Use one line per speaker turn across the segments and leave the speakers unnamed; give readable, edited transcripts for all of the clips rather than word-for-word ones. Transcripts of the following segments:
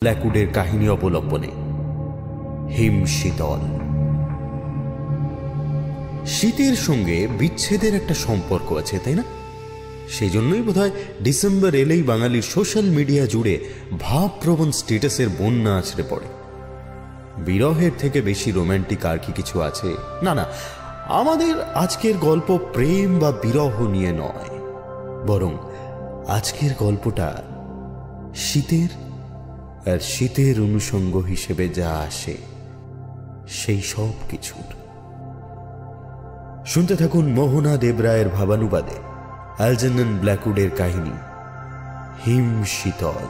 ব্ল্যাকউডের কাহিনী অবলম্বনে হিম শীতল। শীতের সঙ্গে বিচ্ছেদের একটা সম্পর্ক আছে, তাই না? সেই জন্যই বোধহয় ডিসেম্বর এলেই বাঙালির সোশ্যাল মিডিয়া জুড়ে ভাবপ্রবণ স্ট্যাটাসের বন্যা আছড়ে পড়ে। বিরহের থেকে বেশি রোম্যান্টিক আর কি কিছু আছে? না না, আমাদের আজকের গল্প প্রেম বা বিরহ নিয়ে নয়, বরং আজকের গল্পটা শীতের আর শীতের অনুষঙ্গ হিসেবে যা আসে সেই সব কিছুর। শুনতে থাকুন মোহনা দেবরায়ের ভাবানুবাদে অ্যালজেরনন ব্ল্যাকউডের কাহিনী হিম শীতল।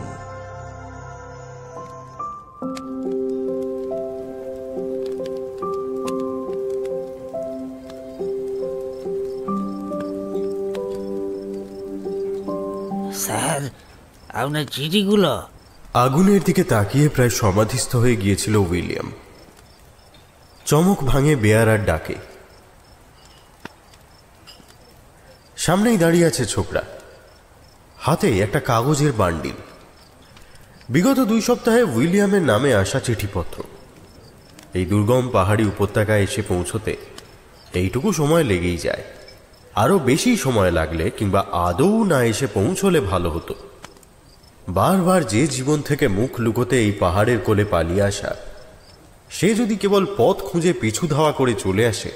স্যার, আপনার চিঠিগুলো।
আগুনের দিকে তাকিয়ে প্রায় সমাধিস্থ হয়ে গিয়েছিল উইলিয়াম। চমক ভাঙে বেয়ারার ডাকে। সামনেই দাঁড়িয়ে আছে ছোকরা, হাতে একটা কাগজের বান্ডিল। বিগত 2 সপ্তাহে উইলিয়ামের নামে আসা চিঠিপত্র। এই দুর্গম পাহাড়ি উপত্যকায় এসে পৌঁছতে এইটুকু সময় লেগেই যায়। আরো বেশি সময় লাগলে কিংবা আদৌ না এসে পৌঁছলে ভালো হতো। বারবার যে জীবন থেকে মুখ লুকোতে এই পাহাড়ের কোলে পালিয়ে আসা, সে যদি কেবল পথ খুঁজে পিছু ধাওয়া করে চলে আসে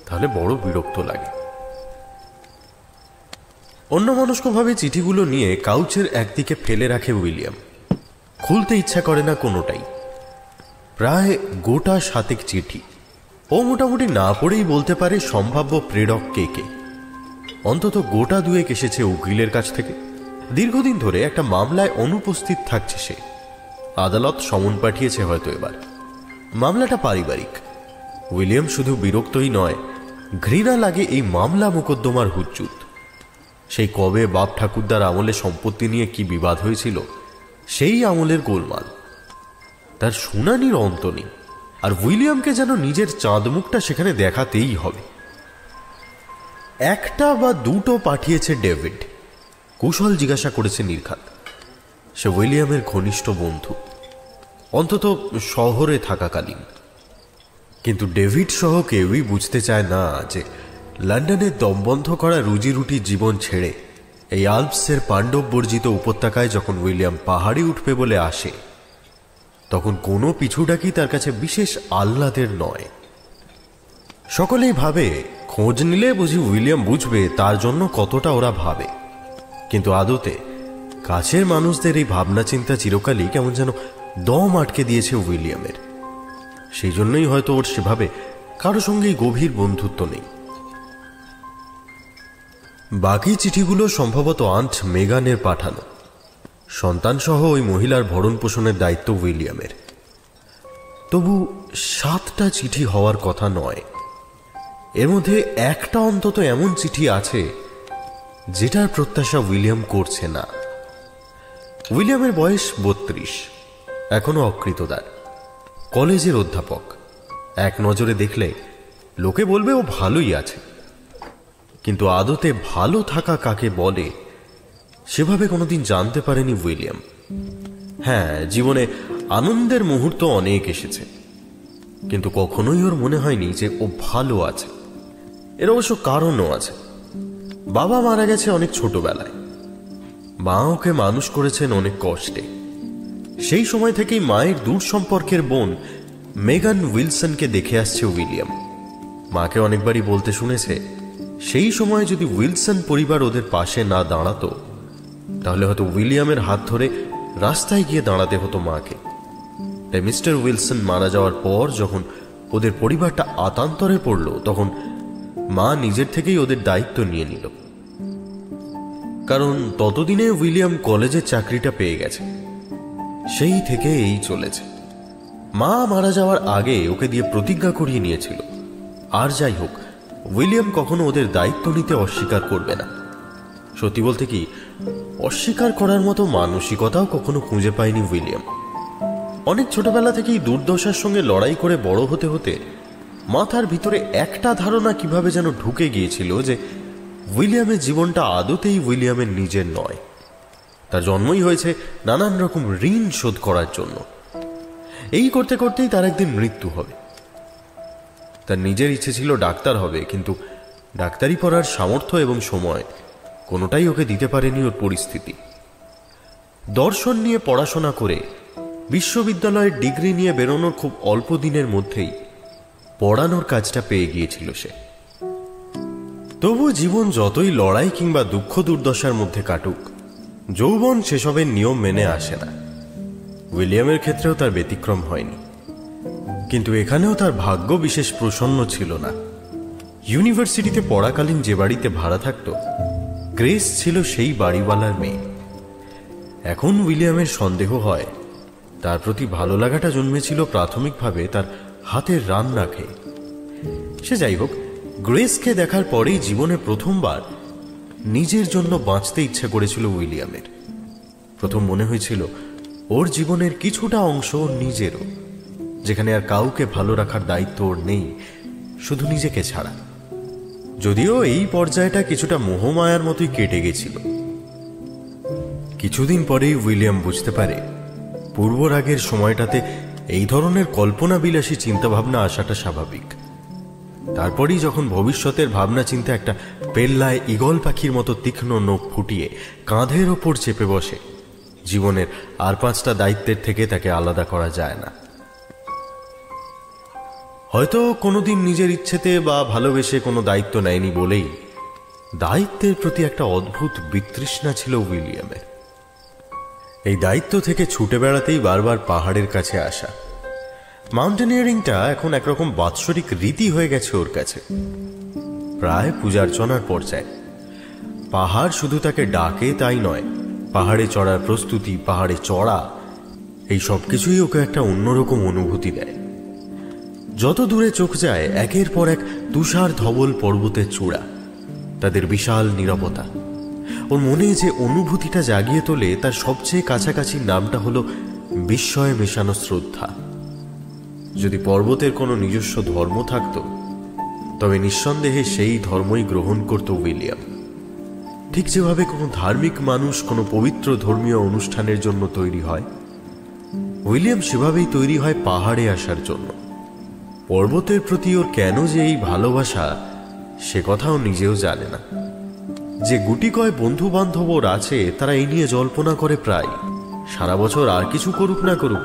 তাহলে বড় বিরক্ত লাগে। অন্যমনস্কভাবে চিঠিগুলো নিয়ে কাউচের একদিকে ফেলে রাখে উইলিয়াম। খুলতে ইচ্ছা করে না কোনোটাই। প্রায় গোটা 7 চিঠি। ও মোটামুটি না পড়েই বলতে পারে সম্ভাব্য প্রেরক কে কে। অন্তত গোটা 2 এসেছে উকিলের কাছ থেকে। দীর্ঘদিন ধরে একটা মামলায় অনুপস্থিত থাকছে সে। আদালত সমন পাঠিয়েছে হয়তো এবার। মামলাটা পারিবারিক। উইলিয়াম শুধু বিরক্তই নয়, ঘৃণা লাগে এই মামলা মোকদ্দমার হুজ্জুত। সেই কবে বাপ ঠাকুরদার আমলে সম্পত্তি নিয়ে কি বিবাদ হয়েছিল, সেই আমলের গোলমাল। তার শুনানির অন্ত নেই, আর উইলিয়ামকে যেন নিজের চাঁদমুখটা সেখানে দেখাতেই হবে। একটা বা দুটো পাঠিয়েছে ডেভিড। কুশল জিজ্ঞাসা করেছে নির্ঘাত। সে উইলিয়ামের ঘনিষ্ঠ বন্ধু, অন্তত শহরে থাকাকালীন। কিন্তু ডেভিড সহ কেউই বুঝতে চায় না যে লন্ডনের দমবন্ধ করা রুজি রুটি জীবন ছেড়ে এই আল্পসের পাণ্ডব বর্জিত উপত্যকায় যখন উইলিয়াম পাহাড়ে উঠবে বলে আসে, তখন কোনো পিছুডাকি তার কাছে বিশেষ আহ্লাদের নয়। সকলেই ভাবে খোঁজ নিলে বুঝি উইলিয়াম বুঝবে তার জন্য কতটা ওরা ভাবে। কিন্তু আদতে কাছের মানুষদের এই ভাবনা চিন্তা চিরকালই কেমন যেন দম আটকে দিয়েছে উইলিয়ামের। সেই জন্যই হয়তো ওর সেভাবে কারো সঙ্গেই গভীর বন্ধুত্ব নেই। বাকি চিঠিগুলো সম্ভবত আন্ট মেগানের পাঠানো। সন্তানসহ ওই মহিলার ভরণ পোষণের দায়িত্ব উইলিয়ামের। তবু 7টা চিঠি হওয়ার কথা নয়। এর মধ্যে একটা অন্তত এমন চিঠি আছে যেটার প্রত্যাশা উইলিয়াম করছে না। উইলিয়ামের বয়স 32, এখনো অকৃতদার, কলেজের অধ্যাপক। এক নজরে দেখলে লোকে বলবে ও ভালোই আছে। কিন্তু আদতে ভালো থাকা কাকে বলে সেভাবে কোনোদিন জানতে পারেনি উইলিয়াম। হ্যাঁ, জীবনে আনন্দের মুহূর্ত অনেক এসেছে, কিন্তু কখনোই ওর মনে হয়নি যে ও ভালো আছে। এর অবশ্য কারণও আছে। বাবা মারা গেছে অনেক ছোটবেলায়। মা ওকে মানুষ করেছেন অনেক কষ্টে। সেই সময় থেকেই মায়ের দূর সম্পর্কের বোন মেগান উইলসনকে দেখে আসছে উইলিয়াম। মাকে অনেকবারই বলতে শুনেছে সেই সময় যদি উইলসন পরিবার ওদের পাশে না দাঁড়াতো তাহলে হয়তো উইলিয়ামের হাত ধরে রাস্তায় গিয়ে দাঁড়াতে হতো মাকে। তাই মিস্টার উইলসন মারা যাওয়ার পর যখন ওদের পরিবারটা আতান্তরে পড়ল, তখন মা নিজের থেকেই ওদের দায়িত্ব নিয়ে নিল। কারণ ততদিনে উইলিয়াম কলেজের চাকরিটা পেয়ে গেছে। সেই থেকে এই চলেছে। মা মারা যাওয়ার আগে ওকে দিয়ে প্রতিজ্ঞা করিয়ে নিয়েছিল, আর যাই হোক উইলিয়াম কখনো ওদের দায়িত্ব নিতে অস্বীকার করবে না। সত্যি বলতে কি, অস্বীকার করার মতো মানসিকতাও কখনো খুঁজে পায়নি উইলিয়াম। অনেক ছোটবেলা থেকেই দুর্দশার সঙ্গে লড়াই করে বড় হতে হতে মাথার ভিতরে একটা ধারণা কিভাবে যেন ঢুকে গিয়েছিল যে উইলিয়ামের জীবনটা আদতেই উইলিয়ামের নিজের নয়। তার জন্মই হয়েছে নানান রকম ঋণ শোধ করার জন্য। এই করতে করতেই তার একদিন মৃত্যু হবে। তার নিজের ইচ্ছে ছিল ডাক্তার হবে, কিন্তু ডাক্তারি পড়ার সামর্থ্য এবং সময় কোনোটাই ওকে দিতে পারেনি ওর পরিস্থিতি। দর্শন নিয়ে পড়াশোনা করে বিশ্ববিদ্যালয়ের ডিগ্রি নিয়ে বেরোনোর খুব অল্প দিনের মধ্যেই পড়ানোর কাজটা পেয়ে গিয়েছিল সে। তবু জীবন যতই লড়াই কিংবা দুঃখ দুর্দশার মধ্যে কাটুক, যৌবন সেসবের নিয়ম মেনে আসে না। উইলিয়ামের ক্ষেত্রেও তার ব্যতিক্রম হয়নি। কিন্তু এখানেও তার ভাগ্য বিশেষ প্রসন্ন ছিল না। ইউনিভার্সিটিতে পড়াকালীন যে বাড়িতে ভাড়া থাকত, গ্রেস ছিল সেই বাড়িওয়ালার মেয়ে। এখন উইলিয়ামের সন্দেহ হয় তার প্রতি ভালো লাগাটা জন্মেছিল প্রাথমিকভাবে তার হাতের রান্না খেয়ে। সে যাই হোক, গ্রেসকে দেখার পরেই জীবনে প্রথমবার নিজের জন্য বাঁচতে ইচ্ছা করেছিল উইলিয়ামের। প্রথম মনে হয়েছিল ওর জীবনের কিছুটা অংশ ওর নিজেরও, যেখানে আর কাউকে ভালো রাখার দায়িত্ব ওর নেই, শুধু নিজেকে ছাড়া। যদিও এই পর্যায়টা কিছুটা মোহমায়ার মতোই কেটে গেছিল। কিছুদিন পরেই উইলিয়াম বুঝতে পারে পূর্বরাগের সময়টাতে এই ধরনের কল্পনা বিলাসী চিন্তাভাবনা আসাটা স্বাভাবিক। তারপরই যখন ভবিষ্যতের ভাবনা চিন্তা একটা পেল্লায় ঈগল পাখির মতো তীক্ষ্ণ নখ ফুটিয়ে কাঁধের ওপর চেপে বসে, জীবনের আর 5টা দায়িত্বের থেকে তাকে আলাদা করা যায় না। হয়তো কোনোদিন নিজের ইচ্ছেতে বা ভালোবেসে কোনো দায়িত্ব নেয়নি বলেই দায়িত্বের প্রতি একটা অদ্ভুত বিতৃষ্ণা ছিল উইলিয়ামের। এই দায়িত্ব থেকে ছুটে বেড়াতেই বারবার পাহাড়ের কাছে আসা। মাউন্টেনিয়ারিংটা এখন একরকম বাৎসরিক রীতি হয়ে গেছে ওর কাছে, প্রায় পূজার্চনার পর্যায়ে। পাহাড় শুধু তাকে ডাকে তাই নয়, পাহাড়ে চড়ার প্রস্তুতি, পাহাড়ে চড়া, এই সব কিছুই ওকে একটা অন্যরকম অনুভূতি দেয়। যত দূরে চোখ যায় একের পর এক তুষার ধবল পর্বতের চূড়া, তাদের বিশাল নীরবতা। ওর মনে যে অনুভূতিটা জাগিয়ে তোলে তার সবচেয়ে কাছাকাছি নামটা হলো বিস্ময়ে মেশানো শ্রদ্ধা। যদি পর্বতের কোনো নিজস্ব ধর্ম থাকত, তবে নিঃসন্দেহে সেই ধর্মই গ্রহণ করত উইলিয়াম। ঠিক যেভাবে কোনো ধার্মিক মানুষ কোনো পবিত্র ধর্মীয় অনুষ্ঠানের জন্য তৈরি হয়, উইলিয়াম সেভাবেই তৈরি হয় পাহাড়ে আসার জন্য। পর্বতের প্রতি ওর কেন যে এই ভালোবাসা, সে কথাও নিজেও জানে না। যে গুটি কয় বন্ধু বান্ধব ওর আছে, তারা এই নিয়ে জল্পনা করে প্রায় সারা বছর আর কিছু করুক না করুক,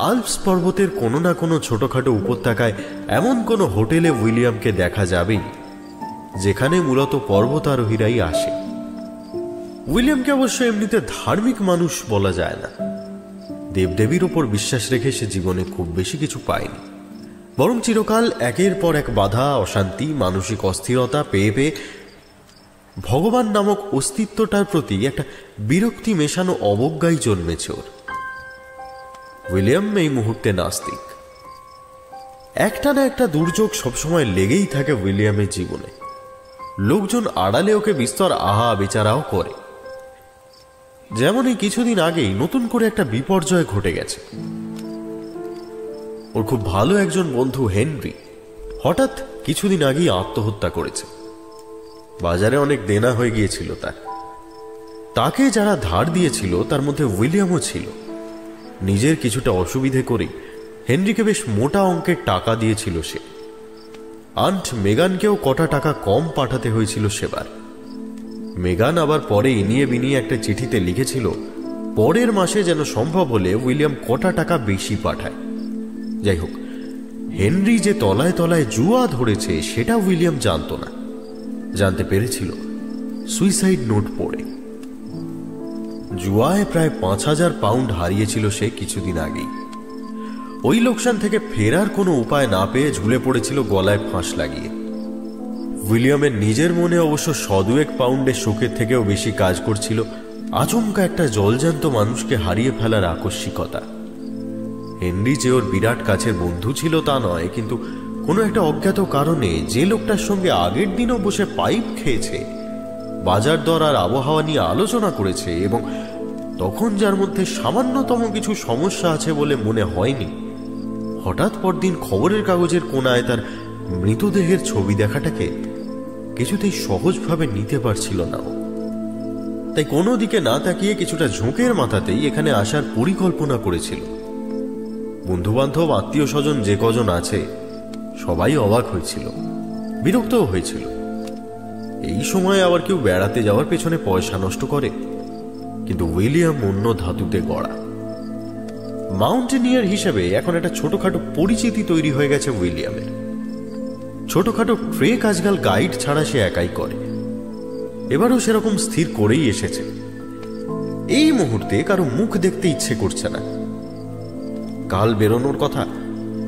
আল্পস পর্বতের কোনো না কোনো ছোটখাটো উপত্যকায় এমন কোনো হোটেলে উইলিয়ামকে দেখা যাবেই, যেখানে মূলত পর্বতারোহীরাই আসে। উইলিয়ামকে অবশ্য এমনিতে ধার্মিক মানুষ বলা যায় না। দেবদেবীর ওপর বিশ্বাস রেখে সে জীবনে খুব বেশি কিছু পায়নি, বরং চিরকাল একের পর এক বাধা, অশান্তি, মানসিক অস্থিরতা পেয়ে পেয়ে ভগবান নামক অস্তিত্বটার প্রতি একটা বিরক্তি মেশানো অবজ্ঞাই জন্মেছে ওর। উইলিয়াম এই মুহূর্তে নাস্তিক। একটা না একটা দুর্যোগ সবসময় লেগেই থাকে উইলিয়ামের জীবনে। লোকজন আড়ালে ওকে বিস্তর আহা বিচারাও করে। যেমন এই কিছুদিন আগেই নতুন করে একটা বিপর্যয় ঘটে গেছে। ওর খুব ভালো একজন বন্ধু হেনরি হঠাৎ কিছুদিন আগেই আত্মহত্যা করেছে। বাজারে অনেক দেনা হয়ে গিয়েছিল তাকে যারা ধার দিয়েছিল তার মধ্যে উইলিয়ামও ছিল। নিজের কিছুটা অসুবিধে করেই হেনরিকে বেশ মোটা অঙ্কের টাকা দিয়েছিল সে। আন্ট মেগানকেও কটা টাকা কম পাঠাতে হয়েছিল সেবার। মেগান আবার পরে ইনিয়ে বিনিয়ে একটা চিঠিতে লিখেছিল পরের মাসে যেন সম্ভব হলে উইলিয়াম কটা টাকা বেশি পাঠায়। যাই হোক, হেনরি যে তলায় তলায় জুয়া ধরেছে সেটা উইলিয়াম জানত না। জানতে পেরেছিল সুইসাইড নোট পড়ে। জুয়ায় প্রায় 5,000 পাউন্ড হারিয়েছিল সে কিছুদিন আগেই। ওই লোকসান থেকে ফেরার কোনো উপায় না পেয়ে ঝুলে পড়েছিল গলায় ফাঁস লাগিয়ে। উইলিয়ামের নিজের মনে অবশ্য 100-2 পাউন্ডের শোকের থেকেও বেশি কাজ করছিল আচমকা একটা জলজান্ত মানুষকে হারিয়ে ফেলার আকস্মিকতা। হেনরি যে ওর বিরাট কাছের বন্ধু ছিল তা নয়, কিন্তু কোনো একটা অজ্ঞাত কারণে যে লোকটার সঙ্গে আগের দিনও বসে পাইপ খেয়েছে, বাজার দর আর আবহাওয়া নিয়ে আলোচনা করেছে এবং তখন যার মধ্যে সামান্যতম কিছু সমস্যা আছে বলে মনে হয়নি, হঠাৎ পরদিন খবরের কাগজের কোনায় তার মৃতদেহের ছবি দেখাটাকে কিছুতেই সহজভাবে নিতে পারছিল না। তাই কোনো দিকে না তাকিয়ে কিছুটা ঝোঁকের মাথাতেই এখানে আসার পরিকল্পনা করেছিল। বন্ধুবান্ধব, আত্মীয় স্বজন যে কজন আছে সবাই অবাক হয়েছিল, বিরক্তও হয়েছিল। এই সময় আবার কেউ বেড়াতে যাওয়ার পেছনে পয়সা নষ্ট করে, কিন্তু উইলিয়াম অন্য ধাতুতে গড়া। মাউন্টেনিয়ার হিসেবে এখন একটা ছোটখাটো পরিচিতি তৈরি হয়ে গেছে উইলিয়ামের। ছোটখাটো ট্রেক আজকাল গাইড ছাড়া সে একাই করে। এবারও সেরকম স্থির করেই এসেছে। এই মুহূর্তে কারো মুখ দেখতে ইচ্ছে করছে না। কাল বেরোনোর কথা।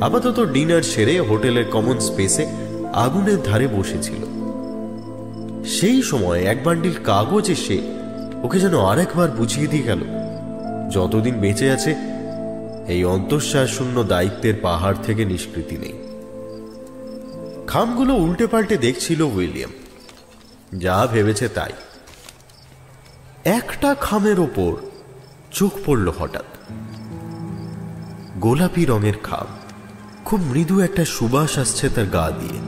আপাতত ডিনার সেরে হোটেলের কমন স্পেসে আগুনের ধারে বসেছিল। সেই সময় এক বান্ডিল কাগজ এসে ওকে যেন আরেকবার বুঝিয়ে দিয়ে গেল, যতদিন বেঁচে আছে এই অন্তঃশ্বাস শূন্য দায়িত্বের পাহাড় থেকে নিষ্কৃতি নেই। খামগুলো উল্টে পাল্টে দেখছিল উইলিয়াম। যা ভেবেছে তাই। একটা খামের ওপর চোখ পড়ল হঠাৎ। গোলাপি রঙের খাম, খুব মৃদু একটা সুবাস আসছে তার গা দিয়ে।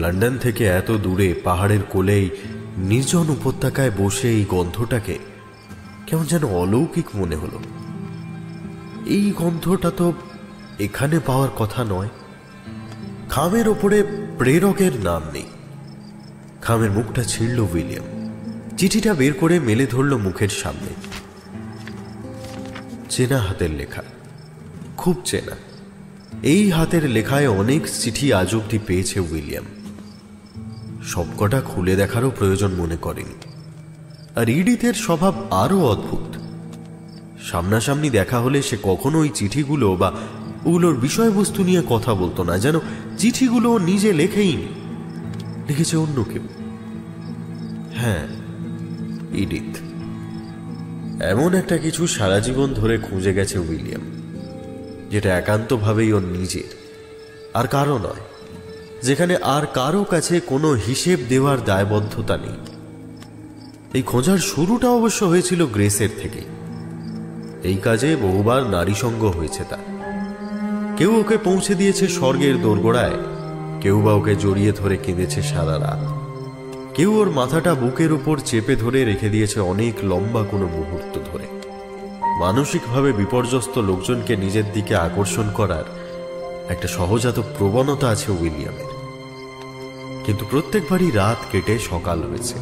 লন্ডন থেকে এত দূরে পাহাড়ের কোলেই নির্জন উপত্যকায় বসে এই গন্ধটাকে কেমন যেন অলৌকিক মনে হলো। এই গন্ধটা তো এখানে পাওয়ার কথা নয়। খামের ওপরে প্রেরকের নাম নেই। খামের মুখটা ছিঁড়ল উইলিয়াম। চিঠিটা বের করে মেলে ধরল মুখের সামনে। চেনা হাতের লেখা, খুব চেনা। এই হাতের লেখায় অনেক চিঠি আজ অব্দি পেয়েছে উইলিয়াম। সবকটা খুলে দেখারও প্রয়োজন মনে করেনি। আর ইডিথের স্বভাব আরো অদ্ভুত। সামনাসামনি দেখা হলে সে কখনো ওই চিঠিগুলো বা ওগুলোর বিষয়বস্তু নিয়ে কথা বলতো না, যেন চিঠিগুলো নিজে লেখেইনি, লিখেছে অন্য কেউ। হ্যাঁ, ইডিথ। এমন একটা কিছু সারা জীবন ধরে খুঁজে গেছে উইলিয়াম, যেটা একান্তভাবেই ওর নিজের, আর কারো নয়, যেখানে আর কারো কাছে কোনো হিসেব দেওয়ার দায়বদ্ধতা নেই। এই খোঁজার শুরুটা অবশ্য হয়েছিল গ্রেসের থেকে। এই কাজে বহুবার নারী সঙ্গ হয়েছে তার। কেউ ওকে পৌঁছে দিয়েছে স্বর্গের দোরগোড়ায়, কেউ বা ওকে জড়িয়ে ধরে কেঁদেছে সারা রাত, কেউ ওর মাথাটা বুকের উপর চেপে ধরে রেখে দিয়েছে অনেক লম্বা কোনো মুহূর্ত ধরে। মানসিকভাবে বিপর্যস্ত লোকজনকে নিজের দিকে আকর্ষণ করার একটা সহজাত প্রবণতা আছে উইলিয়ামের। কিন্তু প্রত্যেকবারই রাত কেটে সকাল হয়েছে,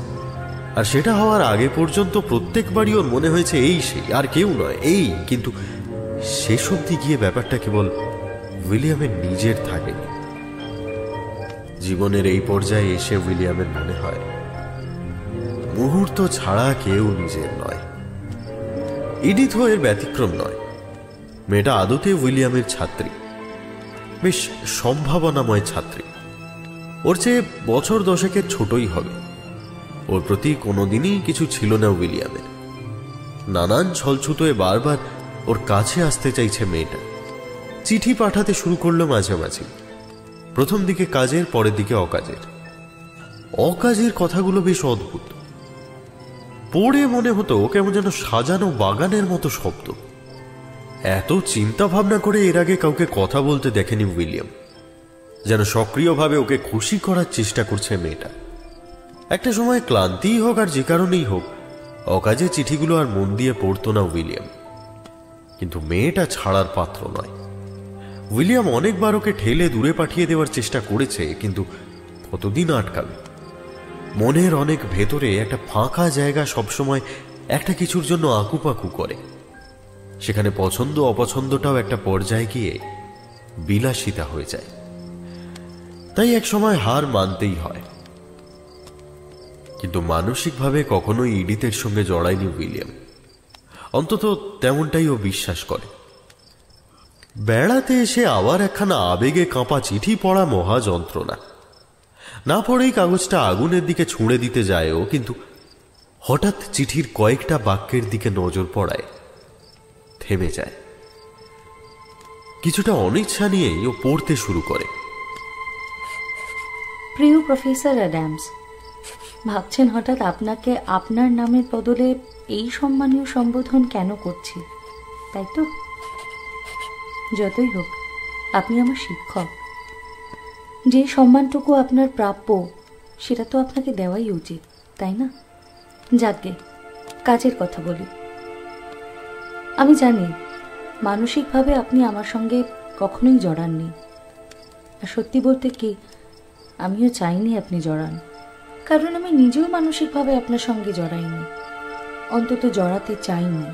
আর সেটা হওয়ার আগে পর্যন্ত প্রত্যেকবারই ওর মনে হয়েছে এই সেই, আর কেউ নয় এই। কিন্তু শেষ অবধি গিয়ে ব্যাপারটা কেবল উইলিয়ামের নিজের থাকেনি। জীবনের এই পর্যায়ে এসে উইলিয়ামের মনে হয় মুহূর্ত ছাড়া কেউ নিজের নয়। ইডিথও এর ব্যতিক্রম নয়। মেয়েটা আদতে উইলিয়ামের ছাত্রী, বেশ সম্ভাবনাময় ছাত্রী। ওর চেয়ে বছর 10 ছোটই হবে। ওর প্রতি কোনোদিনই কিছু ছিল না উইলিয়ামের। নানান ছলছুতোয় বারবার ওর কাছে আসতে চাইছে মেয়েটা। চিঠি পাঠাতে শুরু করলো মাঝে মাঝে। প্রথম দিকে কাজের, পরের দিকে অকাজের। অকাজের কথাগুলো বেশ অদ্ভুত। পড়ে মনে হতো কেমন যেন সাজানো বাগানের মতো শব্দ। এত চিন্তা ভাবনা করে এর আগে কাউকে কথা বলতে দেখেনি উইলিয়াম। যেন সক্রিয়ভাবে ওকে খুশি করার চেষ্টা করছে মেয়েটা। একটা সময় ক্লান্তিই হোক আর যে কারণেই হোক, অকাজে চিঠিগুলো আর মন দিয়ে পড়তো না উইলিয়াম। কিন্তু মেয়েটা ছাড়ার পাত্র নয়। উইলিয়াম অনেকবার ওকে ঠেলে দূরে পাঠিয়ে দেওয়ার চেষ্টা করেছে, কিন্তু কতদিন আটকাবে। মনের অনেক ভেতরে একটা ফাঁকা জায়গা সবসময় একটা কিছুর জন্য আকুপাকু করে। সেখানে পছন্দ অপছন্দটাও একটা পর্যায়ে গিয়ে বিলাসিতা হয়ে যায়। তাই এক সময় হার মানতেই হয়। কিন্তু মানসিকভাবে কখনোই ইডিথের সঙ্গে জড়ায়নি উইলিয়াম। অন্তত তেমনটাই ও বিশ্বাস করে। বেড়াতে এসে আবার একখানা আবেগে কাঁপা চিঠি পড়া মহা যন্ত্রণা। না পড়েই কাগজটা আগুনের দিকে ছুঁড়ে দিতে যায় ও, কিন্তু হঠাৎ চিঠির কয়েকটা বাক্যের দিকে নজর পড়ায় থেমে যায়। কিছুটা অনিচ্ছা নিয়েই ও পড়তে শুরু করে।
প্রিয় প্রফেসর অ্যাডামস, ভাবছেন হঠাৎ আপনাকে আপনার নামের বদলে এই সম্মানীয় সম্বোধন কেন করছি, তাই তো? যতই হোক, আপনি আমার শিক্ষক। যে সম্মানটুকু আপনার প্রাপ্য সেটা তো আপনাকে দেওয়াই উচিত, তাই না? যাকে কাজের কথা বলি। আমি জানি মানসিকভাবে আপনি আমার সঙ্গে কখনোই জড়াননি, আর সত্যি বলতে কি আমিও চাইনি আপনি জড়ান, কারণ আমি নিজেও মানসিকভাবে আপনার সঙ্গে জড়াইনি, অন্তত জড়াতে চাইনি।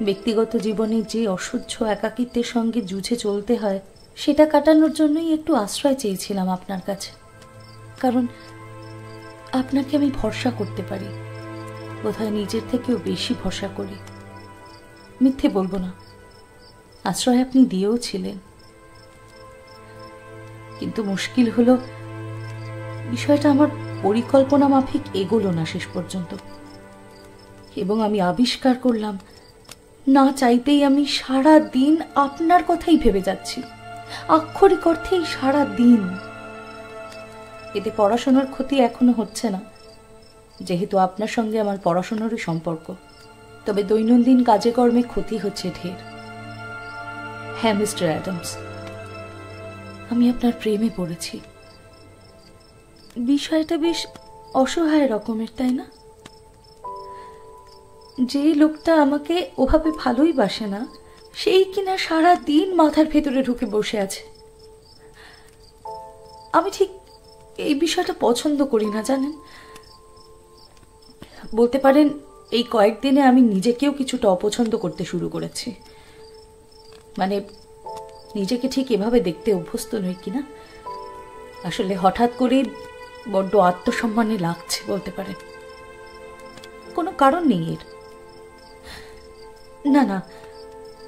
ব্যক্তিগত জীবনে যে অসহ্য একাকিত্বের সঙ্গে যুঝে চলতে হয় সেটা কাটানোর জন্যই একটু আশ্রয় চেয়েছিলাম আপনার কাছে, কারণ আপনাকে আমি ভরসা করতে পারি, বোধহয় নিজের থেকেও বেশি ভরসা করি। মিথ্যে বলবো না, আশ্রয় আপনি দিয়েও ছিলেন, কিন্তু মুশকিল হলো বিষয়টা আমার পরিকল্পনা মাফিক এগোলো না শেষ পর্যন্ত, এবং আমি আবিষ্কার করলাম না চাইতেই আমি সারা দিন আপনার কথাই ভেবে যাচ্ছি, আক্ষরিক অর্থেই সারা দিন। এতে পড়াশোনার ক্ষতি এখনো হচ্ছে না, যেহেতু আপনার সঙ্গে আমার পড়াশোনারই সম্পর্ক, তবে দৈনন্দিন কাজে কর্মে ক্ষতি হচ্ছে ঢের। হ্যাঁ মিস্টার অ্যাডামস, আমি আপনার প্রেমে পড়েছি। বিষয়টা বেশ অসহায় রকমের, তাই না? যে লোকটা আমাকে ওভাবে ভালোই বাসে না, সেই কিনা সারা দিন মাথার ভেতরে ঢুকে বসে আছে। আমি ঠিক এই বিষয়টা পছন্দ করি না, জানেন। বলতে পারেন এই কয়েকদিনে আমি নিজেকেও কিছুটা অপছন্দ করতে শুরু করেছি, মানে নিজেকে ঠিক এভাবে দেখতে অভ্যস্ত নই কিনা। আসলে হঠাৎ করে বড্ড আত্মসম্মানে লাগছে বলতে পারেন, কোনো কারণ নেই এর। না না,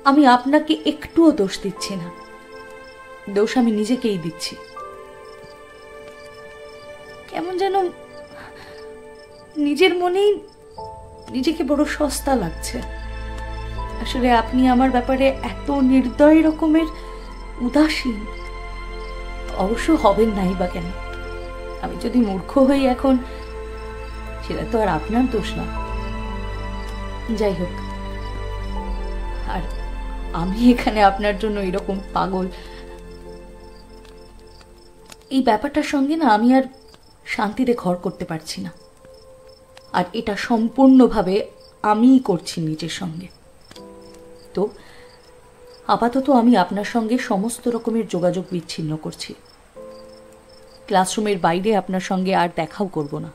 আমি আপনাকে একটুও দোষ দিচ্ছি না, দোষ আমি নিজেকেই দিচ্ছি। কেমন যেন নিজের মনেই নিজেকে বড় সস্তা লাগছে। আসলে আপনি আমার ব্যাপারে এত নির্দয় রকমের উদাসীন অবশ্য হবেন নাই বা কেন। আমি যদি মূর্খ হই এখন, সেটা তো আর আপনার দোষ না। যাই হোক, আর আমি এখানে আপনার জন্য এরকম পাগল, এই ব্যাপারটার সঙ্গে না আমি আর শান্তিতে ঘর করতে পারছি না, আর এটা সম্পূর্ণভাবে আমিই করছি নিজের সঙ্গে। তো আপাতত আমি আপনার সঙ্গে সমস্ত রকমের যোগাযোগ বিচ্ছিন্ন করছি। ক্লাসরুমের বাইরে আপনার সঙ্গে আর দেখাও করব না।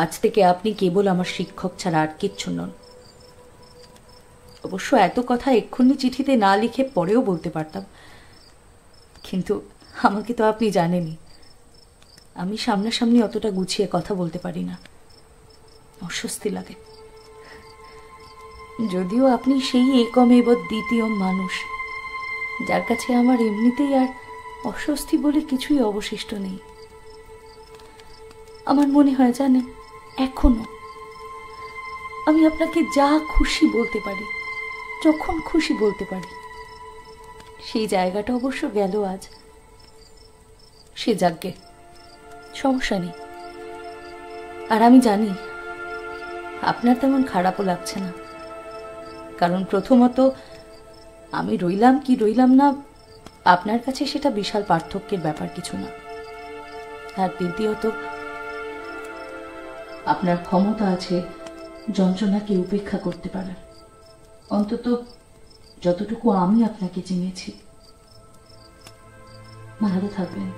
আজ থেকে আপনি কেবল আমার শিক্ষক ছাড়া আর কিচ্ছু নন। অবশ্য এত কথা এক্ষুনি চিঠিতে না লিখে পরেও বলতে পারতাম, কিন্তু আমাকে তো আপনি জানেনই, আমি সামনাসামনি অতটা গুছিয়ে কথা বলতে পারি না, অস্বস্তি লাগে। যদিও আপনি সেই একমেব দ্বিতীয় মানুষ যার কাছে আমার এমনিতেই আর অস্বস্তি বলে কিছুই অবশিষ্ট নেই। আমার মনে হয় জানেন, এখনো আমি আপনাকে যা খুশি বলতে পারি, যখন খুশি বলতে পারি। সেই জায়গাটা অবশ্য গেল আজ, সে যাগ্গে, সমস্যা নেই। আর আমি জানি আপনার তেমন খারাপও লাগছে না, কারণ প্রথমত আমি রইলাম কি রইলাম না আপনার কাছে সেটা বিশাল পার্থক্যের ব্যাপার কিছু না, আর দ্বিতীয়ত আপনার ক্ষমতা আছে যন্ত্রণাকে উপেক্ষা করতে পারার, অন্তত যতটুকু আমি আপনাকে চিনেছি। ভালো থাকবেন।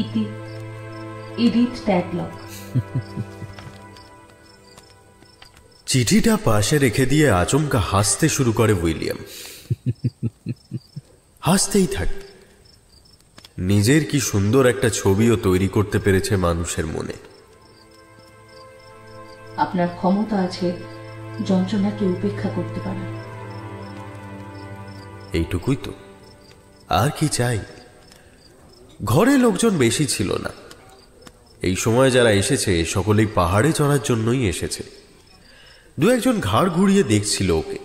ইতি এডিথ ট্যাগলক।
চিঠিটা পাশে রেখে দিয়ে আচমকা হাসতে শুরু করে উইলিয়াম। হাসতেই থাক, নিজের কি সুন্দর একটা ছবিও তৈরি করতে পেরেছে মানুষের মনে।
আপনার ক্ষমতা আছে যন্ত্রণাকে উপেক্ষা করতে পারার।
এইটুকুই তো, আর কি চাই। ঘরে লোকজন বেশি ছিল না, এই সময় যারা এসেছে সকলেই পাহাড়ে চড়ার জন্যই এসেছে। দু একজন ঘাড় ঘুরিয়ে দেখছিল ওকে,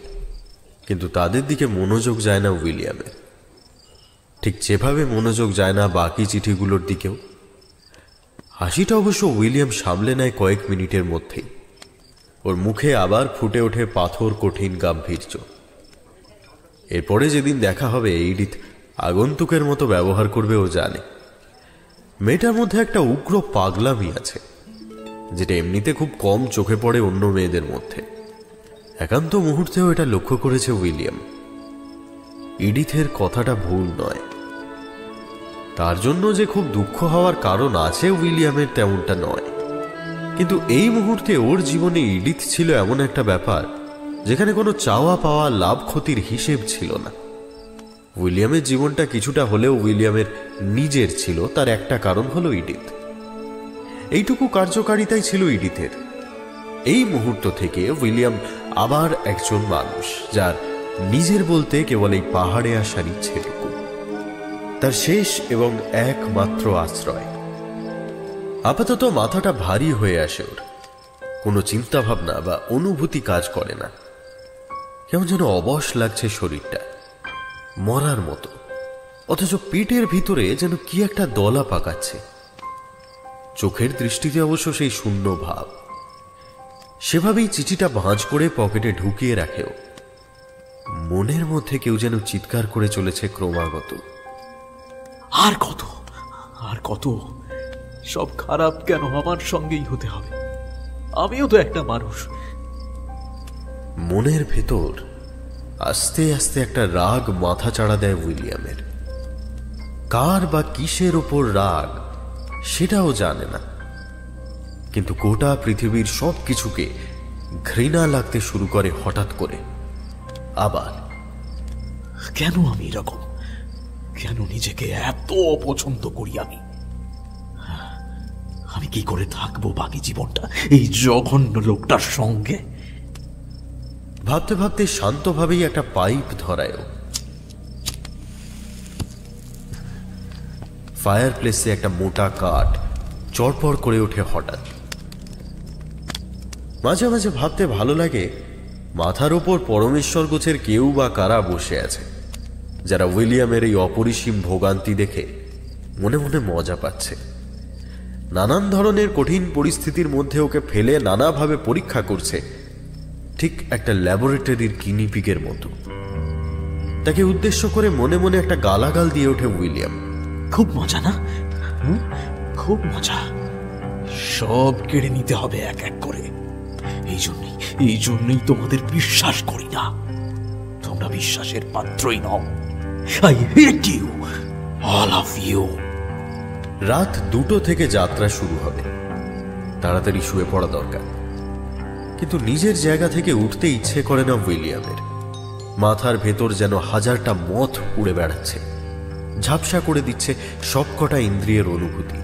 কিন্তু তাদের দিকে মনোযোগ যায় না উইলিয়ামের, ঠিক যেভাবে মনোযোগ যায় না বাকি চিঠিগুলোর দিকেও। হাসিটা অবশ্য উইলিয়াম সামলে নেয় কয়েক মিনিটের মধ্যেই। ওর মুখে আবার ফুটে ওঠে পাথর কঠিন গাম্ভীর্য। এরপরে যেদিন দেখা হবে এডিথ আগন্তুকের মতো ব্যবহার করবে ও জানে। মেয়েটার মধ্যে একটা উগ্র পাগলামি আছে, যেটা এমনিতে খুব কম চোখে পড়ে অন্য মেয়েদের মধ্যে। একান্ত মুহূর্তেও এটা লক্ষ্য করেছে উইলিয়াম। ইডিথের কথাটা ভুল নয়। তার জন্য যে খুব দুঃখ হওয়ার কারণ আছে উইলিয়ামের, তেমনটা নয়। কিন্তু এই মুহূর্তে ওর জীবনে ইডিথ ছিল এমন একটা ব্যাপার যেখানে কোনো চাওয়া পাওয়া লাভ ক্ষতির হিসেব ছিল না। উইলিয়ামের জীবনটা কিছুটা হলেও উইলিয়ামের নিজের ছিল, তার একটা কারণ হলো ইডিথ। এইটুকু কার্যকারিতাই ছিল ইডিথের। এই মুহূর্ত থেকে উইলিয়াম আবার একজন মানুষ, যার নিজের বলতে কেবল এই পাহাড়ে আসার ইচ্ছেটুকু, তার শেষ এবং একমাত্র আশ্রয়। আপাতত মাথাটা ভারী হয়ে আসে ওর, কোনো চিন্তা ভাবনা বা অনুভূতি কাজ করে না। কেমন যেন অবশ লাগছে শরীরটা, মরার মতো, অথচ পেটের ভিতরে যেন কি একটা দলা পাকাচ্ছে। চোখের দৃষ্টিতে অবশ্য সেই শূন্য ভাব। সেভাবেই চিঠিটা ভাঁজ করে পকেটে ঢুকিয়ে রাখেও। মনের মধ্যে কেউ যেন চিৎকার করে চলেছে ক্রমাগত,
আর কত, আর কত, সব খারাপ কেন আমার সঙ্গেই হতে হবে? আমিও তো একটা মানুষ।
মনের ভেতর আস্তে আস্তে একটা রাগ মাথা চাড়া দেয় উইলিয়ামের। কার বা কিসের ওপর রাগ সেটাও জানে না, কিন্তু গোটা পৃথিবীর সব কিছুকে ঘৃণা লাগতে শুরু করে হঠাৎ করে। আবার
কেন আমি এরকম? কেন নিজেকে এত অপছন্দ করি আমি? আমি কি করে থাকবো বাকি জীবনটা এই জঘন্য লোকটার সঙ্গে?
ভাবতে ভাবতে শান্তভাবেই একটা পাইপ ধরায়। ফায়ার প্লেসে একটা মোটা কাঠ চড়পড় করে ওঠে হঠাৎ। মাঝে মাঝে ভাবতে ভালো লাগে, মাথার ওপর পরমেশ্বর গোছের কেউ বা কারা বসে আছে, যারা উইলিয়ামের এই অপরিসীম ভোগান্তি দেখে মনে মনে মজা পাচ্ছে। নানান ধরনের কঠিন পরিস্থিতির মধ্যে ওকে ফেলে নানাভাবে পরীক্ষা করছে, ঠিক একটা ল্যাবরেটরির গিনিপিগের মতো। তাকে উদ্দেশ্য করে মনে মনে একটা গালাগাল দিয়ে ওঠে উইলিয়াম।
খুব মজা না? খুব মজা। সব কেড়ে নিতে হবে এক এক করে। এই জন্যই তোমাদের বিশ্বাস করি না। তোমরা বিশ্বাসের পাত্রই নও। I hate you, all of you.
রাত 2টো থেকে যাত্রা শুরু হবে। তাড়াতাড়ি শুয়ে পড়া দরকার, কিন্তু নিজের জায়গা থেকে উঠতে ইচ্ছে করে না উইলিয়ামের। মাথার ভেতর যেন হাজারটা মথ উড়ে বেড়াচ্ছে, ঝাপসা করে দিচ্ছে সবকটা ইন্দ্রিয়ের অনুভূতি।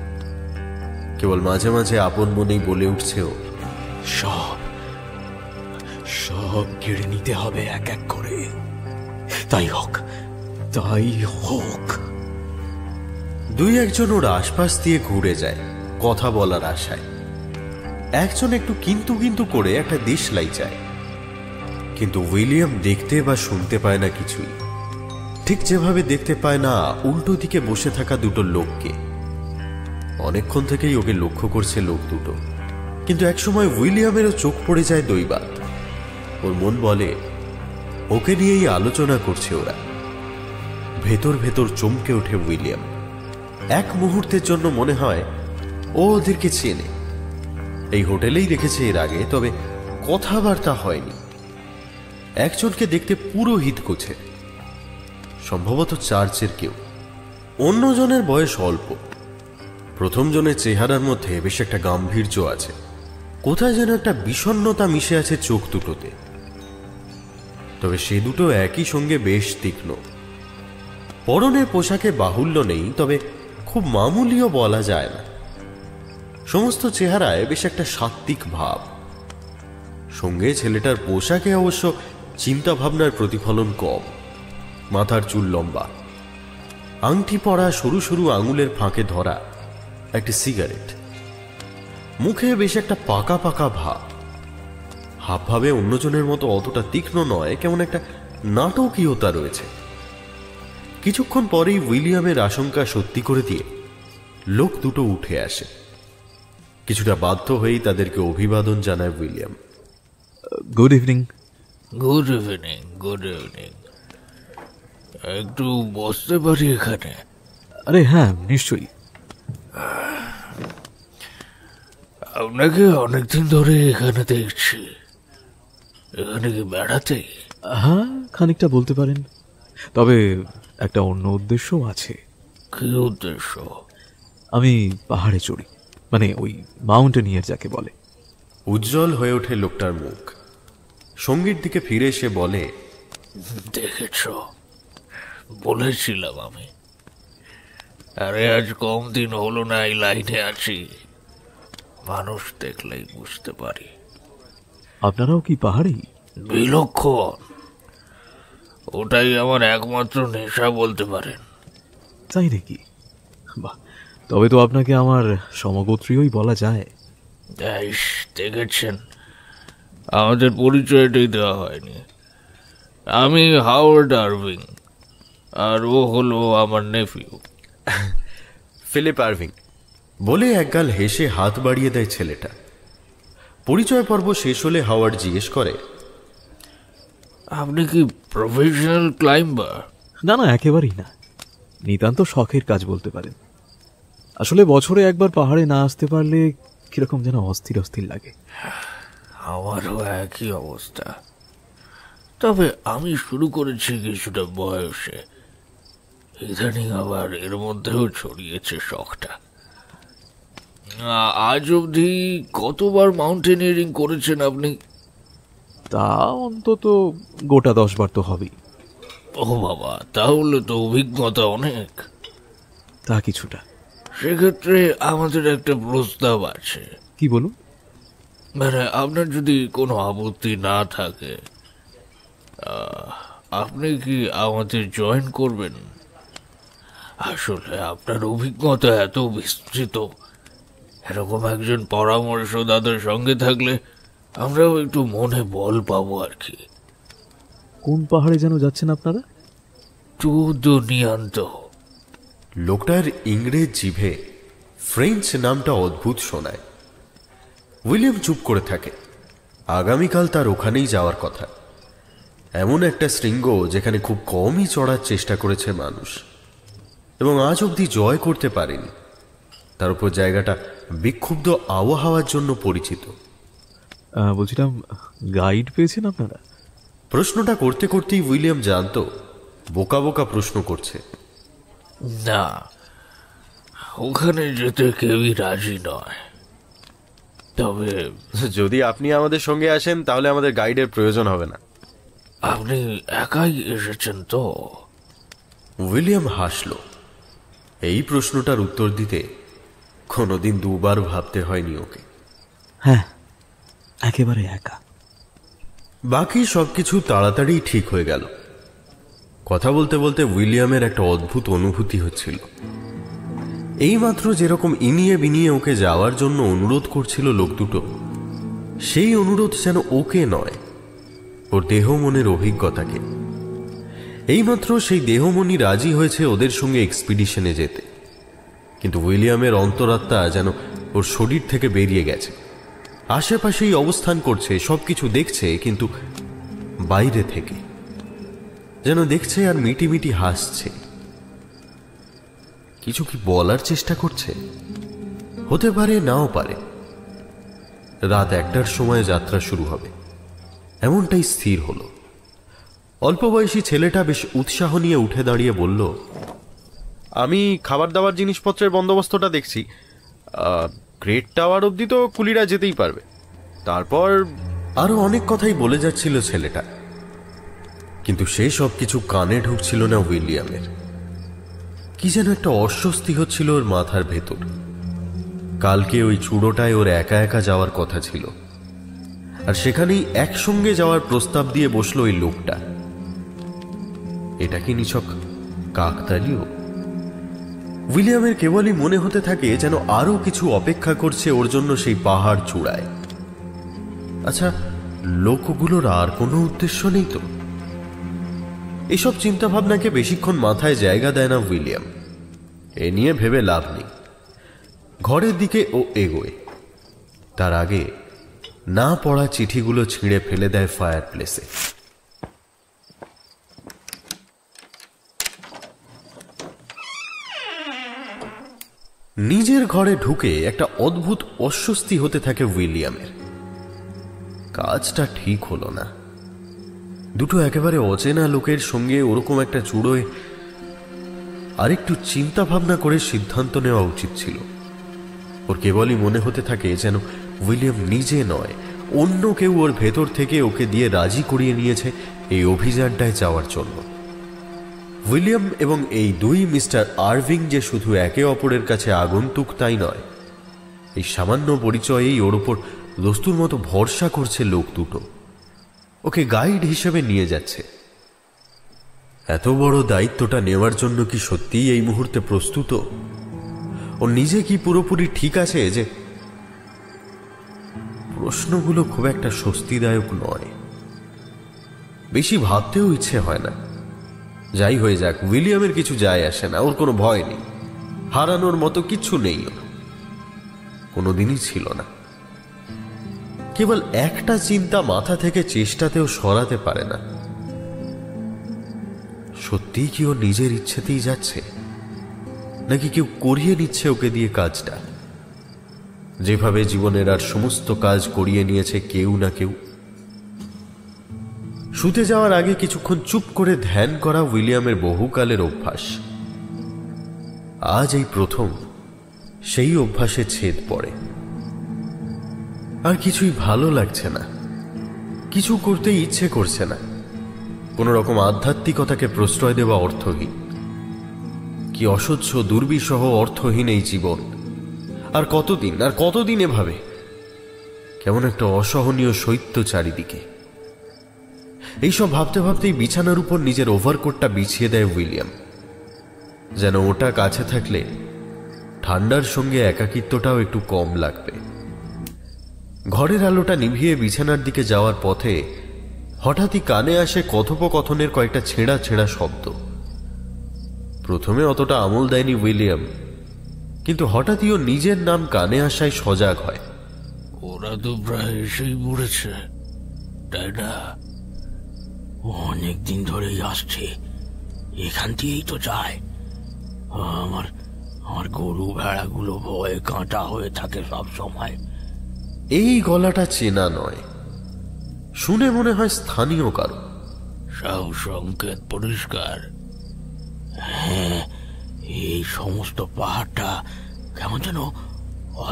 কেবল মাঝে মাঝে আপন মনেই বলে উঠছে ও,
সব কেড়ে নিতে হবে এক এক করে। তাই হোক, তাই হোক।
দুই একজন ওর আশপাশ দিয়ে ঘুরে যায় কথা বলার আশায়। একজন একটু কিন্তু কিন্তু করে একটা দেশলাই চায়, কিন্তু উইলিয়াম দেখতে বা শুনতে পায় না কিছুই। ঠিক যেভাবে দেখতে পায় না উল্টো দিকে বসে থাকা দুটো লোককে। অনেকক্ষণ থেকেই ওকে লক্ষ্য করছে লোক দুটো, কিন্তু একসময় উইলিয়ামেরও চোখ পড়ে যায় দৈবাত। ওর মন বলে ওকে নিয়েই আলোচনা করছে ওরা। ভেতর ভেতর চমকে ওঠে উইলিয়াম। এক মুহূর্তের জন্য মনে হয় ও ওদেরকে চেনে। এই হোটেলেই দেখেছে এর আগে, তবে কথাবার্তা হয়নি। একজনকে দেখতে পুরোহিত গোছে, সম্ভবত চার্চের কেউ। অন্যজনের বয়স অল্প। প্রথম জনের চেহারার মধ্যে বেশ একটা গাম্ভীর্য আছে, কোথায় যেন একটা বিষণ্ণতা মিশে আছে চোখ দুটোতে। তবে সে দুটো একই সঙ্গে বেশ তীক্ষ্ণ। পরনের পোশাকে বাহুল্য নেই, তবে খুব মামুলিও বলা যায় না। সমস্ত চেহারায় বেশ একটা সাত্ত্বিক ভাব। সঙ্গে ছেলেটার পোশাকে অবশ্য চিন্তা ভাবনার প্রতিফলন কম। মাথার চুল লম্বা, আংটি পরা, সরু সরু আঙুলের ফাঁকে ধরা একটি সিগারেট। মুখে বেশ একটা পাকা পাকা ভাব। হাবভাবে অন্যজনের মতো অতটা তীক্ষ্ণ নয়, কেমন একটা নাটকীয়তা রয়েছে। কিছুক্ষণ পরেই উইলিয়ামের আশঙ্কা সত্যি করে দিয়ে লোক দুটো উঠে আসে। কিছুটা বাধ্য হয়েই তাদেরকে অভিবাদন জানায় William.
Good evening.
Good evening, good evening. একটু বসতে পারি এখানে?
আরে হ্যাঁ, নিশ্চয়ই।
আপনাকে অনেকদিন ধরে এখানে দেখছি। এখানে কি বেড়াতে?
হ্যাঁ, খানিকটা বলতে পারেন, তবে একটা অন্য উদ্দেশ্যও আছে।
কি উদ্দেশ্য?
আমি পাহাড়ে চড়ি, মানে ওই মাউন্টেনিয়ার যাকে বলে।
উজ্জ্বল হয়ে ওঠে লোকটার মুখ। সঙ্গীর দিকে ফিরে এসে বলে,
দেখেছ, বলেছিলাম আমি। আরে আজ কম দিন হলো না এই লাইনে আছি, মানুষ দেখলেই বুঝতে পারি।
আপনারাও কি পাহাড়েই?
বিলক্ষণ, ওটাই আমার একমাত্র নেশা বলতে পারেন।
তাই নাকি? বাহ, তবে তো আপনাকে আমার সমগোত্রীয়ই বলা যায়।
ইস, দেখেছেন, আমাদের পরিচয়টাই দেওয়া হয়নি। আমি হাওয়ার্ড আরভিং, আর ও হলো আমার নেফিউ
ফিলিপ আরভিং বলে একগাল হেসে হাত বাড়িয়ে দেয় ছেলেটা। পরিচয় পর্ব শেষ হলে হাওয়ার্ড জিজ্ঞেস করে,
আপনি কি প্রফেশনাল ক্লাইম্বার?
না না, একেবারেই না, নিতান্ত শখের কাজ বলতে পারেন। আসলে বছরে একবার পাহাড়ে না আসতে পারলে কিরকম যেন অস্থির অস্থির লাগে।
আমারও একই অবস্থা, তবে আমি শুরু করেছি কিছুটা বয়সে। ইদানিং আবার এর মধ্যেও ছড়িয়েছে শখটা। আজ অবধি কতবার মাউন্টেনিয়ারিং করেছেন আপনি?
তা অন্তত গোটা 10 বার তো হবেই।
ও বাবা, তাহলে তো অভিজ্ঞতা অনেক।
তা কিছুটা।
সেক্ষেত্রে আমাদের একটা প্রস্তাব আছে।
কি বলুন?
মানে আপনার যদি কোনো আপত্তি না থাকে, আপনি কি আমাদের জয়েন করবেন? আসলে আপনার অভিজ্ঞতা এত বিস্তৃত, এরকম একজন পরামর্শদাতার সঙ্গে থাকলে আমরাও একটু মনে বল পাবো আর কি।
কোন পাহাড়ে যেন যাচ্ছেন আপনারা?
দুনিয়ান্ত।
লোকটার ইংরেজ জিভে ফ্রেঞ্চ নামটা অদ্ভুত শোনায়। উইলিয়াম চুপ করে থাকে। আগামীকাল তার ওখানেই যাওয়ার কথা। এমন একটা শৃঙ্গ যেখানে খুব কমই চড়ার চেষ্টা করেছে মানুষ, এবং আজ অবধি জয় করতে পারেনি। তার উপর জায়গাটা বিক্ষুব্ধ আবহাওয়ার জন্য পরিচিত।
বলছিলাম, গাইড পেয়েছেন আপনারা?
প্রশ্নটা করতে করতেই উইলিয়াম জানতো বোকা বোকা প্রশ্ন করছে।
না, ওখানে যেতে কেউই রাজি নয়। তবে
যদি আপনি আমাদের সঙ্গে আসেন তাহলে আমাদের গাইডের প্রয়োজন হবে না।
আপনি একাই এসেছেন তো?
উইলিয়াম হাসল। এই প্রশ্নটার উত্তর দিতে কোনোদিন দুবার ভাবতে হয়নি ওকে।
হ্যাঁ, একেবারে একা।
বাকি সবকিছু তাড়াতাড়ি ঠিক হয়ে গেল। কথা বলতে বলতে উইলিয়ামের একটা অদ্ভুত অনুভূতি হচ্ছিল। এইমাত্র যেরকম ইনিয়ে বিনিয়ে ওকে যাওয়ার জন্য অনুরোধ করছিল লোক দুটো, সেই অনুরোধ যেন ওকে নয়, ওর দেহ মনের অভিজ্ঞতাকে। এইমাত্র সেই দেহমনি রাজি হয়েছে ওদের সঙ্গে এক্সপিডিশনে যেতে, কিন্তু উইলিয়ামের অন্তরাত্মা যেন ওর শরীর থেকে বেরিয়ে গেছে। আশেপাশেই অবস্থান করছে, সবকিছু দেখছে, কিন্তু বাইরে থেকে যেন দেখছে আর মিটি মিটি হাসছে। কিছু কি বলার চেষ্টা করছে? হতে পারে, নাও পারে। রাত 1টার সময় যাত্রা শুরু হবে, এমনটাই স্থির হলো। অল্প বয়সী ছেলেটা বেশ উৎসাহ নিয়ে উঠে দাঁড়িয়ে বলল, আমি খাবার দাবার জিনিসপত্রের বন্দোবস্তটা দেখছি। গ্রেট টাওয়ার অবধি তো কুলিরা যেতেই পারবে। তারপর আরো অনেক কথাই বলে যাচ্ছিল ছেলেটা, কিন্তু সে সব কিছু কানে ঢুকছিল না উইলিয়ামের। কি যেন একটা অস্বস্তি হচ্ছিল ওর মাথার ভেতর। কালকে ওই চূড়োটায় ওর একা একা যাওয়ার কথা ছিল, আর সেখানেই একসঙ্গে যাওয়ার প্রস্তাব দিয়ে বসলো ওই লোকটা। এটা কি নিছক কাকতালীয়? উইলিয়ামের কেবলই মনে হতে থাকে যেন আরো কিছু অপেক্ষা করছে ওর জন্য সেই পাহাড় চূড়ায়। আচ্ছা, লোকগুলোর আর কোনো উদ্দেশ্য নেই তো? এইসব চিন্তা ভাবনাকে বেশিক্ষণ মাথায় জায়গা দেয় না উইলিয়াম। এ নিয়ে ভেবে লাভ নেই। ঘরের দিকে ও এগোয়। তার আগে না পড়া চিঠিগুলো ছিঁড়ে ফেলে দেয় ফায়ার প্লেসে। নিজের ঘরে ঢুকে একটা অদ্ভুত অস্বস্তি হতে থাকে উইলিয়ামের। কাজটা ঠিক হলো না। দুটো একেবারে অচেনা লোকের সঙ্গে ওরকম একটা চুড়োয় আরেকটু চিন্তা ভাবনা করে সিদ্ধান্ত নেওয়া উচিত ছিল। ওর কেবলই মনে হতে থাকে যেন উইলিয়াম নিজে নয়, অন্য কেউ ওর ভেতর থেকে ওকে দিয়ে রাজি করিয়ে নিয়েছে এই অভিযানটায় যাওয়ার জন্য। উইলিয়াম এবং এই দুই মিস্টার আরভিং যে শুধু একে অপরের কাছে আগন্তুক তাই নয়, এই সামান্য পরিচয়েই ওর উপর দস্তুর মতো ভরসা করছে লোক দুটো, ওকে গাইড হিসেবে নিয়ে যাচ্ছে। এত বড় দায়িত্বটা নেওয়ার জন্য কি সত্যিই এই মুহূর্তে প্রস্তুত? ও নিজে কি পুরোপুরি ঠিক আছে? যে প্রশ্নগুলো খুব একটা স্বস্তিদায়ক নয়। বেশি ভাবতেও ইচ্ছে হয় না। যাই হয়ে যাক, উইলিয়ামের কিছু যায় আসে না। ওর কোনো ভয় নেই, হারানোর মতো কিছু নেই, ওর কোনোদিনই ছিল না। কেবল একটা চিন্তা মাথা থেকে চেষ্টাতেও সরাতে পারে না, সত্যিই কি ও নিজের ইচ্ছেতেই যাচ্ছে, নাকি কেউ করিয়ে নিচ্ছে ওকে দিয়ে কাজটা, যেভাবে জীবনের আর সমস্ত কাজ করিয়ে নিয়েছে কেউ না কেউ। শুতে যাওয়ার আগে কিছুক্ষণ চুপ করে ধ্যান করা উইলিয়ামের বহুকালের অভ্যাস। আজ এই প্রথম সেই অভ্যাসে ছেদ পড়ে। আর কিছুই ভালো লাগছে না, কিছু করতে ইচ্ছে করছে না। কোন রকম আধ্যাত্মিকতাকে প্রশ্রয় দেওয়া অর্থহীন। কি অসহ্য দুর্বিষহ অর্থহীন এই জীবন। আর কতদিন এভাবে? কেমন একটা অসহনীয় শৈত্য চারিদিকে। এইসব ভাবতে ভাবতেই বিছানার উপর নিজের ওভারকোটটা বিছিয়ে দেয় উইলিয়াম, যেন ওটা কাছে থাকলে ঠান্ডার সঙ্গে একাকিত্বটাও একটু কম লাগবে। ঘরের আলোটা নিভিয়ে বিছানার দিকে যাওয়ার পথে হঠাৎই কানে আসে কথোপকথনের কয়েকটা ছেঁড়া ছেঁড়া শব্দ। প্রথমে অতটা আমল দেয়নি উইলিয়াম, কিন্তু হঠাৎই ও নিজের নাম কানে আসায় সজাগ হয়।
ওরা তো প্রায় এসেই পড়েছে, তাই না?
অনেকদিন ধরেই আসছে, এখান দিয়েই তো যায়। আমার গরু ভেড়াগুলো ভয়ে কাঁটা হয়ে থাকে সব সময়।
এই গলাটা চেনা নয়, শুনে মনে হয় স্থানীয় কারো।
সংকেত পরিষ্কার।
হ্যাঁ, এই সমস্ত পাহাড়টা কেমন যেন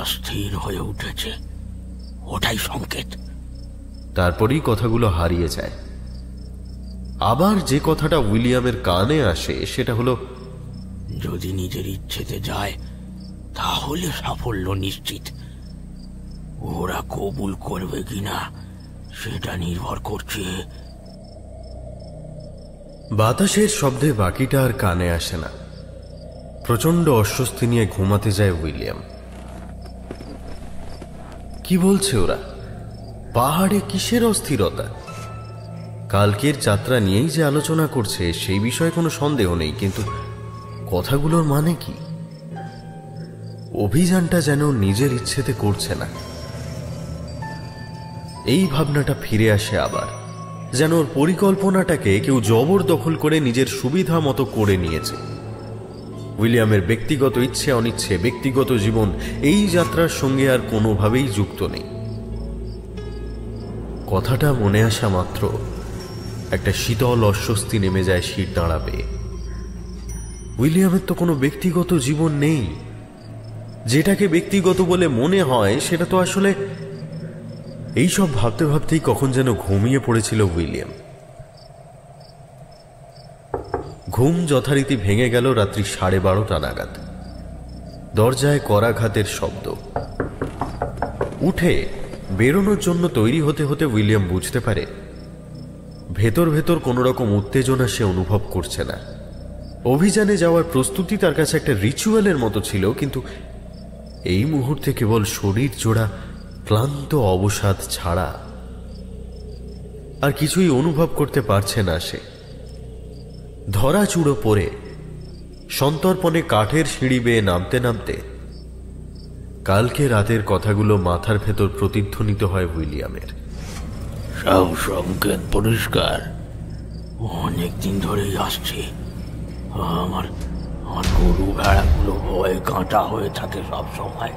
অস্থির হয়ে উঠেছে, ওটাই সংকেত।
তারপরেই কথাগুলো হারিয়ে যায়। আবার যে কথাটা উইলিয়ামের কানে আসে সেটা হলো,
যদি নিজের ইচ্ছেতে যায় তাহলে সাফল্য নিশ্চিত। ওরা কবুল করবে কিনা সেটা নির্ভর করছে।
বাতাসের শব্দে বাকিটা আর কানে আসে না। প্রচন্ড অস্বস্তি নিয়ে ঘুমাতে যায় উইলিয়াম। কি বলছে ওরা? পাহাড়ে কিসের অস্থিরতা? কালকের যাত্রা নিয়েই যে আলোচনা করছে সেই বিষয়ে কোনো সন্দেহ নেই, কিন্তু কথাগুলোর মানে কি? অভিযানটা যেন নিজের ইচ্ছেতে করছে না। এই ভাবনাটা ফিরে আসে আবার, যেন ওর পরিকল্পনাটাকে কেউ জবরদখল করে নিজের সুবিধা মতো করে নিয়েছে। উইলিয়ামের ব্যক্তিগত ইচ্ছে অনিচ্ছে, ব্যক্তিগত জীবন এই যাত্রার সঙ্গে আর কোনোভাবেই যুক্ত নেই। কথাটা মনে আসা মাত্র একটা শীতল অস্বস্তি নেমে যায় শির দাঁড়াবে। উইলিয়ামের তো কোনো ব্যক্তিগত জীবন নেই। যেটাকে ব্যক্তিগত বলে মনে হয় সেটা তো আসলে... এইসব ভাবতে ভাবতেই কখন যেন ঘুমিয়ে পড়েছিল উইলিয়াম। ঘুম যথারীতি ভেঙে গেল রাত্রি 12:30 নাগাদ। দরজায় করাঘাতের শব্দ। উঠে বেরোনোর জন্য তৈরি হতে হতে উইলিয়াম বুঝতে পারে ভেতর ভেতর কোনো রকম উত্তেজনা সে অনুভব করছে না। অভিযানে যাওয়ার প্রস্তুতি তার কাছে একটা রিচুয়ালের মতো ছিল, কিন্তু এই মুহূর্তে কেবল শরীর জোড়া ক্লান্ত অবসাদ ছাড়া আর কিছুই অনুভব করতে পারছে না সে। ধরা চুড়ো পড়ে সন্তর্পণে কাঠের সিঁড়ি বেয়ে নামতে নামতে কালকে রাতের কথাগুলো মাথার ভেতর প্রতিধ্বনিত হয় উইলিয়ামের।
সব সংকেত পরিষ্কার।
অনেকদিন ধরেই আসছে, আর গরু ভেড়াগুলো ভয়ে কাঁটা হয়ে থাকে সব সময়।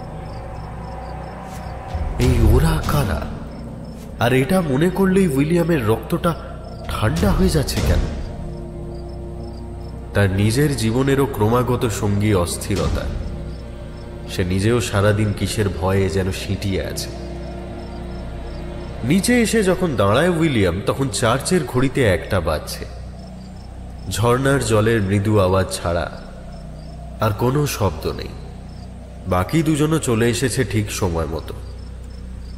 এই ওরা কারা? আর এটা মনে করলেই উইলিয়ামের রক্তটা ঠান্ডা হয়ে যাচ্ছে কেন? তার নিজের জীবনেরও ক্রমাগত সঙ্গী অস্থিরতা। সে নিজেও সারাদিন কিসের ভয়ে যেন সিঁটিয়ে আছে। নিচে এসে যখন দাঁড়ায় উইলিয়াম, তখন চার্চের ঘড়িতে 1টা বাজছে। ঝর্ণার জলের মৃদু আওয়াজ ছাড়া আর কোনো শব্দ নেই। বাকি দুজনও চলে এসেছে ঠিক সময় মতো।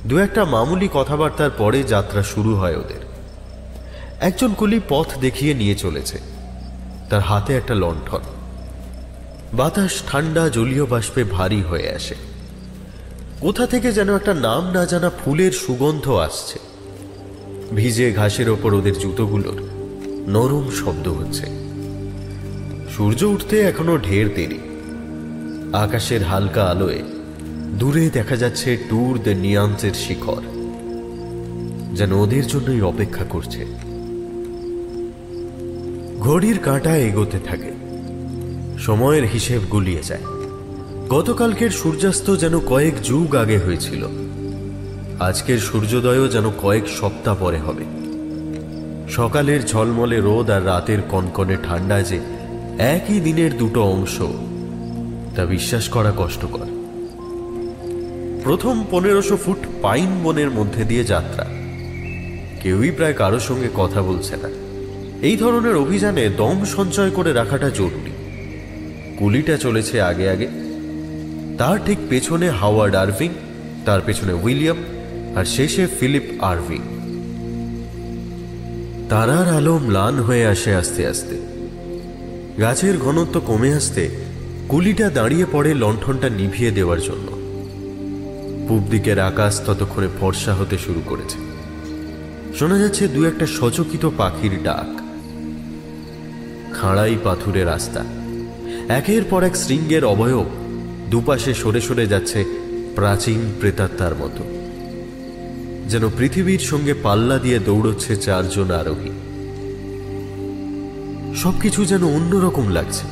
দু একটা মামুলি কথাবার্তার পরে যাত্রা শুরু হয় ওদের। একজন কুলি পথ দেখিয়ে নিয়ে চলেছে, তার হাতে একটা লণ্ঠন। বাতাস ঠান্ডা জলীয় বাষ্পে ভারী হয়ে আসে। কোথা থেকে যেন একটা নাম না জানা ফুলের সুগন্ধ আসছে। ভিজে ঘাসের ওপর ওদের জুতোগুলোর নরম শব্দ হচ্ছে। সূর্য উঠতে এখনো ঢের দেরি। আকাশের হালকা আলোয় দূরে দেখা যাচ্ছে ট্যুর দ্য নিয়ান্সের শিখর, যেন ওদের জন্যই অপেক্ষা করছে। ঘড়ির কাঁটা এগোতে থাকে, সময়ের হিসেব গুলিয়ে যায়। গতকালকের সূর্যাস্ত যেন কয়েক যুগ আগে হয়েছিল, আজকের সূর্যোদয়ও যেন কয়েক সপ্তাহ পরে হবে। সকালের ঝলমলে রোদ আর রাতের কনকনে ঠান্ডা যে একই দিনের দুটো অংশ, তা বিশ্বাস করা কষ্টকর। প্রথম 1500 ফুট পাইন বনের মধ্যে দিয়ে যাত্রা। কেউই প্রায় কারোর সঙ্গে কথা বলছে না। এই ধরনের অভিযানে দম সঞ্চয় করে রাখাটা জরুরি। কুলিটা চলেছে আগে আগে, তার ঠিক পেছনে হাওয়ার্ড আরভিং, তার পেছনে উইলিয়াম, আর শেষে ফিলিপ আরভিং। তারার আলো ম্লান হয়ে আসে আস্তে আস্তে। গাছের ঘনত্ব কমে আসতে কুলিটা দাঁড়িয়ে পড়ে লণ্ঠনটা নিভিয়ে দেওয়ার জন্য। পূব দিকের আকাশ ততক্ষণে ফর্সা হতে শুরু করেছে। শোনা যাচ্ছে দু একটা সচকিত পাখির ডাক। খাড়াই পাথুরে রাস্তা, একের পর এক শৃঙ্গের অবয়ব দুপাশে সরে সরে যাচ্ছে প্রাচীন প্রেতাত্মার মতো, যেন পৃথিবীর সঙ্গে পাল্লা দিয়ে দৌড়চ্ছে 4 জন আরোহী। সবকিছু যেন অন্যরকম লাগছে।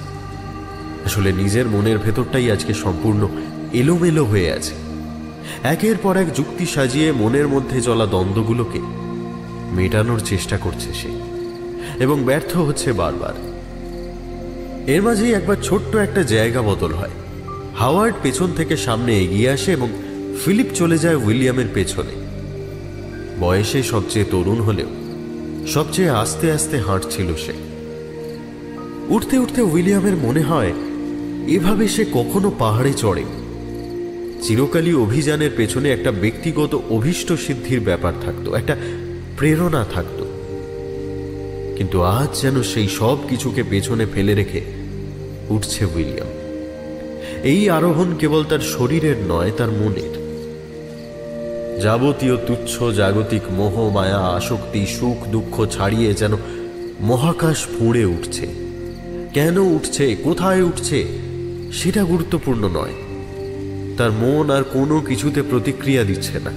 আসলে নিজের মনের ভেতরটাই আজকে সম্পূর্ণ এলোমেলো হয়ে আছে। একের পর এক যুক্তি সাজিয়ে মনের মধ্যে চলা দ্বন্দ্বগুলোকে মেটানোর চেষ্টা করছে সে, এবং ব্যর্থ হচ্ছে বারবার। এর মাঝেই একবার ছোট্ট একটা জায়গা বদল হয়। হাওয়ার্ড পেছন থেকে সামনে এগিয়ে আসে এবং ফিলিপ চলে যায় উইলিয়ামের পেছনে। বয়সে সবচেয়ে তরুণ হলেও সবচেয়ে আস্তে আস্তে হাঁটছিল সে। উঠতে উঠতে উইলিয়ামের মনে হয় এভাবে সে কখনো পাহাড়ে চড়ে। চিরকালই অভিযানের পেছনে একটা ব্যক্তিগত অভীষ্ট সিদ্ধির ব্যাপার থাকতো, একটা প্রেরণা থাকতো। কিন্তু আজ যেন সেই সব কিছুকে পেছনে ফেলে রেখে উঠছে উইলিয়াম। এই আরোহণ কেবল তার শরীরের নয়, তার মনের। যাবতীয় তুচ্ছ জাগতিক মোহ মায়া আসক্তি সুখ দুঃখ ছাড়িয়ে যেন মহাকাশ ফুঁড়ে উঠছে। কেন উঠছে, কোথায় উঠছে সেটা গুরুত্বপূর্ণ নয়। তার মন আর কোনো কিছুতে প্রতিক্রিয়া দিচ্ছে না।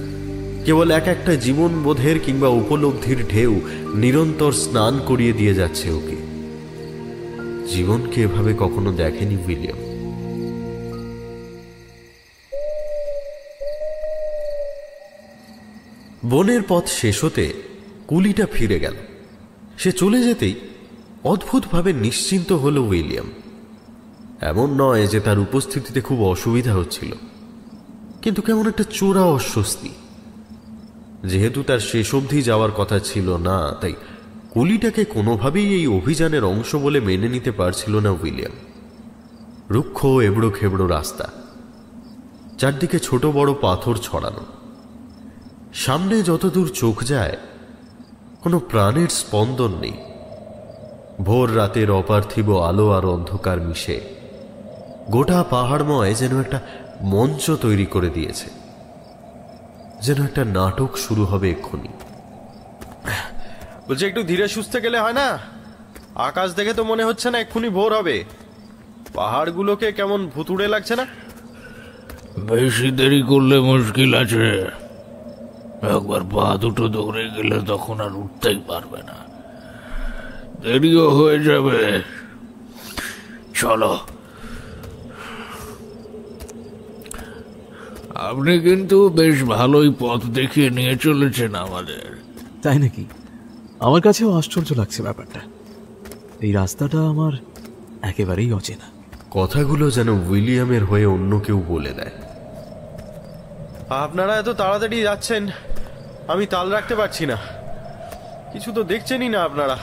কেবল এক একটা জীবনবোধের কিংবা উপলব্ধির ঢেউ নিরন্তর স্নান করিয়ে দিয়ে যাচ্ছে ওকে। জীবনকে এভাবে কখনো দেখেনি উইলিয়াম। বনের পথ শেষ হতে কুলিটা ফিরে গেল। সে চলে যেতেই অদ্ভুতভাবে নিশ্চিন্ত হল উইলিয়াম। এমন নয় যে তার উপস্থিতিতে খুব অসুবিধা হচ্ছিল, কিন্তু কেমন একটা চোরা অস্বস্তি। যেহেতু তার শেষ অবধি যাওয়ার কথা ছিল না, তাই কুলিটাকে কোনোভাবেই এই অভিযানের অংশ বলে মেনে নিতে পারছিল না উইলিয়াম। রুক্ষ এবড়ো খেবড়ো রাস্তা, চারদিকে ছোট বড় পাথর ছড়ানো। সামনে যতদূর চোখ যায় কোনো প্রাণের স্পন্দন নেই। ভোর রাতের অপার্থিব আলো আর অন্ধকার মিশে গোটা পাহাড়ময় যেন একটা মঞ্চ তৈরি করে দিয়েছে, যেন একটা নাটক শুরু হবে এক্ষুনি।
বলছি একটু ধীরে সুস্থে গেলে হয় না? আকাশ দেখে তো মনে হচ্ছে না এক্ষুনি ভোর হবে। পাহাড়গুলোকে কেমন ভুতুড়ে লাগছে না?
বেশি দেরি করলে মুশকিল আছে। একবার পা দুটো দৌড়ে গেলে তখন আর উঠতেই পারবে না, দেরিও হয়ে যাবে। চলো। আপনি কিন্তু বেশ ভালোই পথ দেখিয়ে নিয়ে চলেছেন আমাদের।
তাই নাকি? আমার কাছেও আশ্চর্য লাগছে ব্যাপারটা। এই রাস্তাটা আমার একেবারেই অচেনা।
কথাগুলো যেন উইলিয়ামের হয়ে অন্য কেউ বলে দেয়।
আপনারা এত তাড়াতাড়ি যাচ্ছেন, আমি তাল রাখতে পারছি না। কিছু তো দেখছেনই না আপনারা।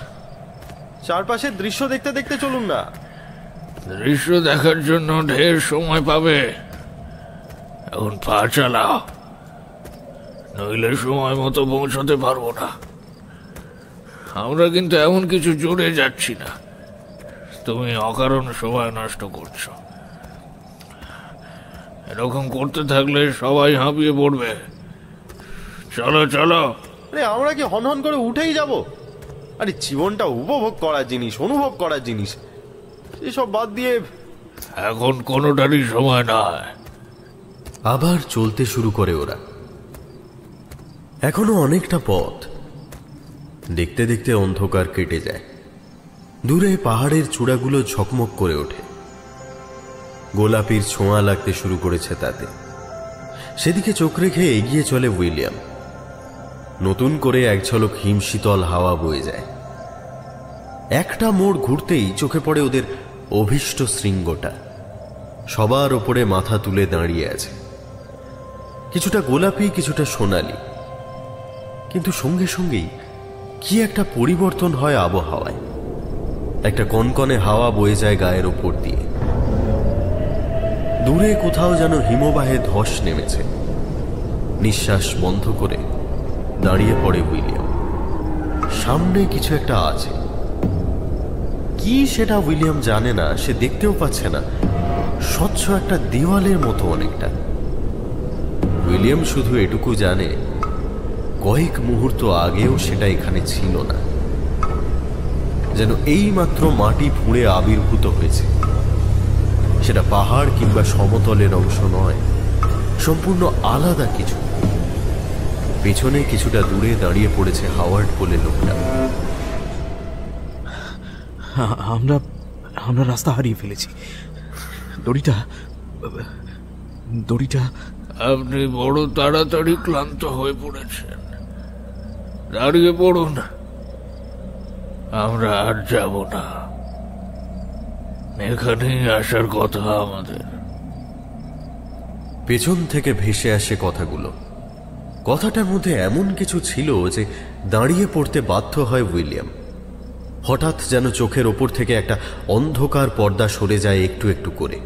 চারপাশের দৃশ্য দেখতে দেখতে চলুন না।
দৃশ্য দেখার জন্য ঢের সময় পাবে, এখন পা চালাও, নইলে সময় মতো পৌঁছতে পারবো না। আমরা কিন্তু এমন কিছু জুড়ে যাচ্ছি না, তুমি অকারণ সময় নষ্ট করছো। এরকম করতে থাকলে সবাই হাঁপিয়ে পড়বে। চলো চলো।
আরে আমরা কি হনহন করে উঠেই যাব? আরে জীবনটা উপভোগ করার জিনিস, অনুভব করার জিনিস, এসব বাদ দিয়ে
এখন কোনোটারই সময় নয়।
আবার চলতে শুরু করে ওরা। এখনো অনেকটা পথ। দেখতে দেখতে অন্ধকার কেটে যায়। দূরে পাহাড়ের চূড়াগুলো ঝকমক করে ওঠে, গোলাপির ছোঁয়া লাগতে শুরু করেছে তাতে। সেদিকে চোখ রেখে এগিয়ে চলে উইলিয়াম। নতুন করে এক ঝলক হিমশীতল হাওয়া বয়ে যায়। একটা মোড় ঘুরতেই চোখে পড়ে ওদের অভীষ্ট শৃঙ্গটা। সবার ওপরে মাথা তুলে দাঁড়িয়ে আছে, কিছুটা গোলাপি কিছুটা সোনালি। কিন্তু সঙ্গে সঙ্গেই কি একটা পরিবর্তন হয় আবহাওয়ায়। একটা কনকনে হাওয়া বয়ে যায় গায়ের ওপর দিয়ে। দূরে কোথাও যেন হিমবাহে ধস নেমেছে। নিঃশ্বাস বন্ধ করে দাঁড়িয়ে পড়ে উইলিয়াম। সামনে কিছু একটা আছে, কি সেটা উইলিয়াম জানে না, সে দেখতেও পাচ্ছে না। স্বচ্ছ একটা দেওয়ালের মতো অনেকটা। উইলিয়াম শুধু এটুকু জানে, কয়েক মুহূর্ত আগেও সেটা এখানে ছিল না, যেন এই মাত্র মাটি ফুঁড়ে আবির্ভূত হয়েছে। সেটা পাহাড় কিংবা সমতলের অংশ নয়, সম্পূর্ণ আলাদা কিছু। পেছনে কিছুটা দূরে দাঁড়িয়ে পড়েছে হাওয়ার্ড বলে লোকটা।
আমরা আমরা রাস্তা হারিয়ে ফেলেছি। দড়িটা দড়িটা
আপনি বড় তাড়াতাড়ি ক্লান্ত হয়ে পড়েছেন, দাঁড়িয়ে পড়ুন। আমরা আর যাব না, এখানেই আসার কথা আমাদের।
পেছন থেকে ভেসে আসে কথাগুলো। কথাটার মধ্যে এমন কিছু ছিল যে দাঁড়িয়ে পড়তে বাধ্য হয় উইলিয়াম। হঠাৎ যেন চোখের ওপর থেকে একটা অন্ধকার পর্দা সরে যায় একটু একটু করে।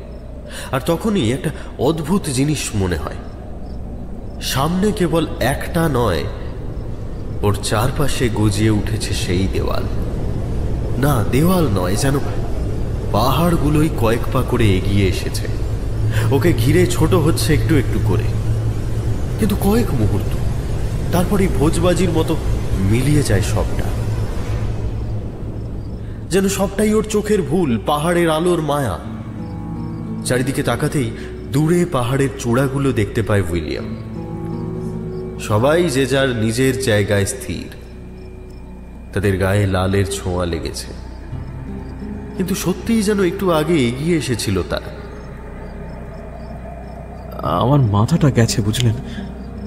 আর তখনই একটা অদ্ভুত জিনিস মনে হয়। সামনে কেবল একটা নয়, ওর চারপাশে গজিয়ে উঠেছে সেই দেওয়াল। না, দেওয়াল নয়, যেন পাহাড়গুলোই কয়েক পা করে এগিয়ে এসেছে। ওকে ঘিরে ছোট হচ্ছে একটু একটু করে। কিন্তু কয়েক মুহূর্ত, তারপরে ভোজবাজির মতো মিলিয়ে যায় সবটা। যেন সবটাই ওর চোখের ভুল, পাহাড়ের আলোর মায়া। চারিদিকে তাকাতেই দূরে পাহাড়ের চূড়াগুলো দেখতে পায় উইলিয়াম। সবাই যে যার নিজের জায়গায় স্থির, তাদের গায়ে লালের ছোঁয়া লেগেছে। কিন্তু সত্যিই যেন একটু আগে এগিয়ে এসেছিল তারা।
আমার মাথাটা গেছে, বুঝলেন?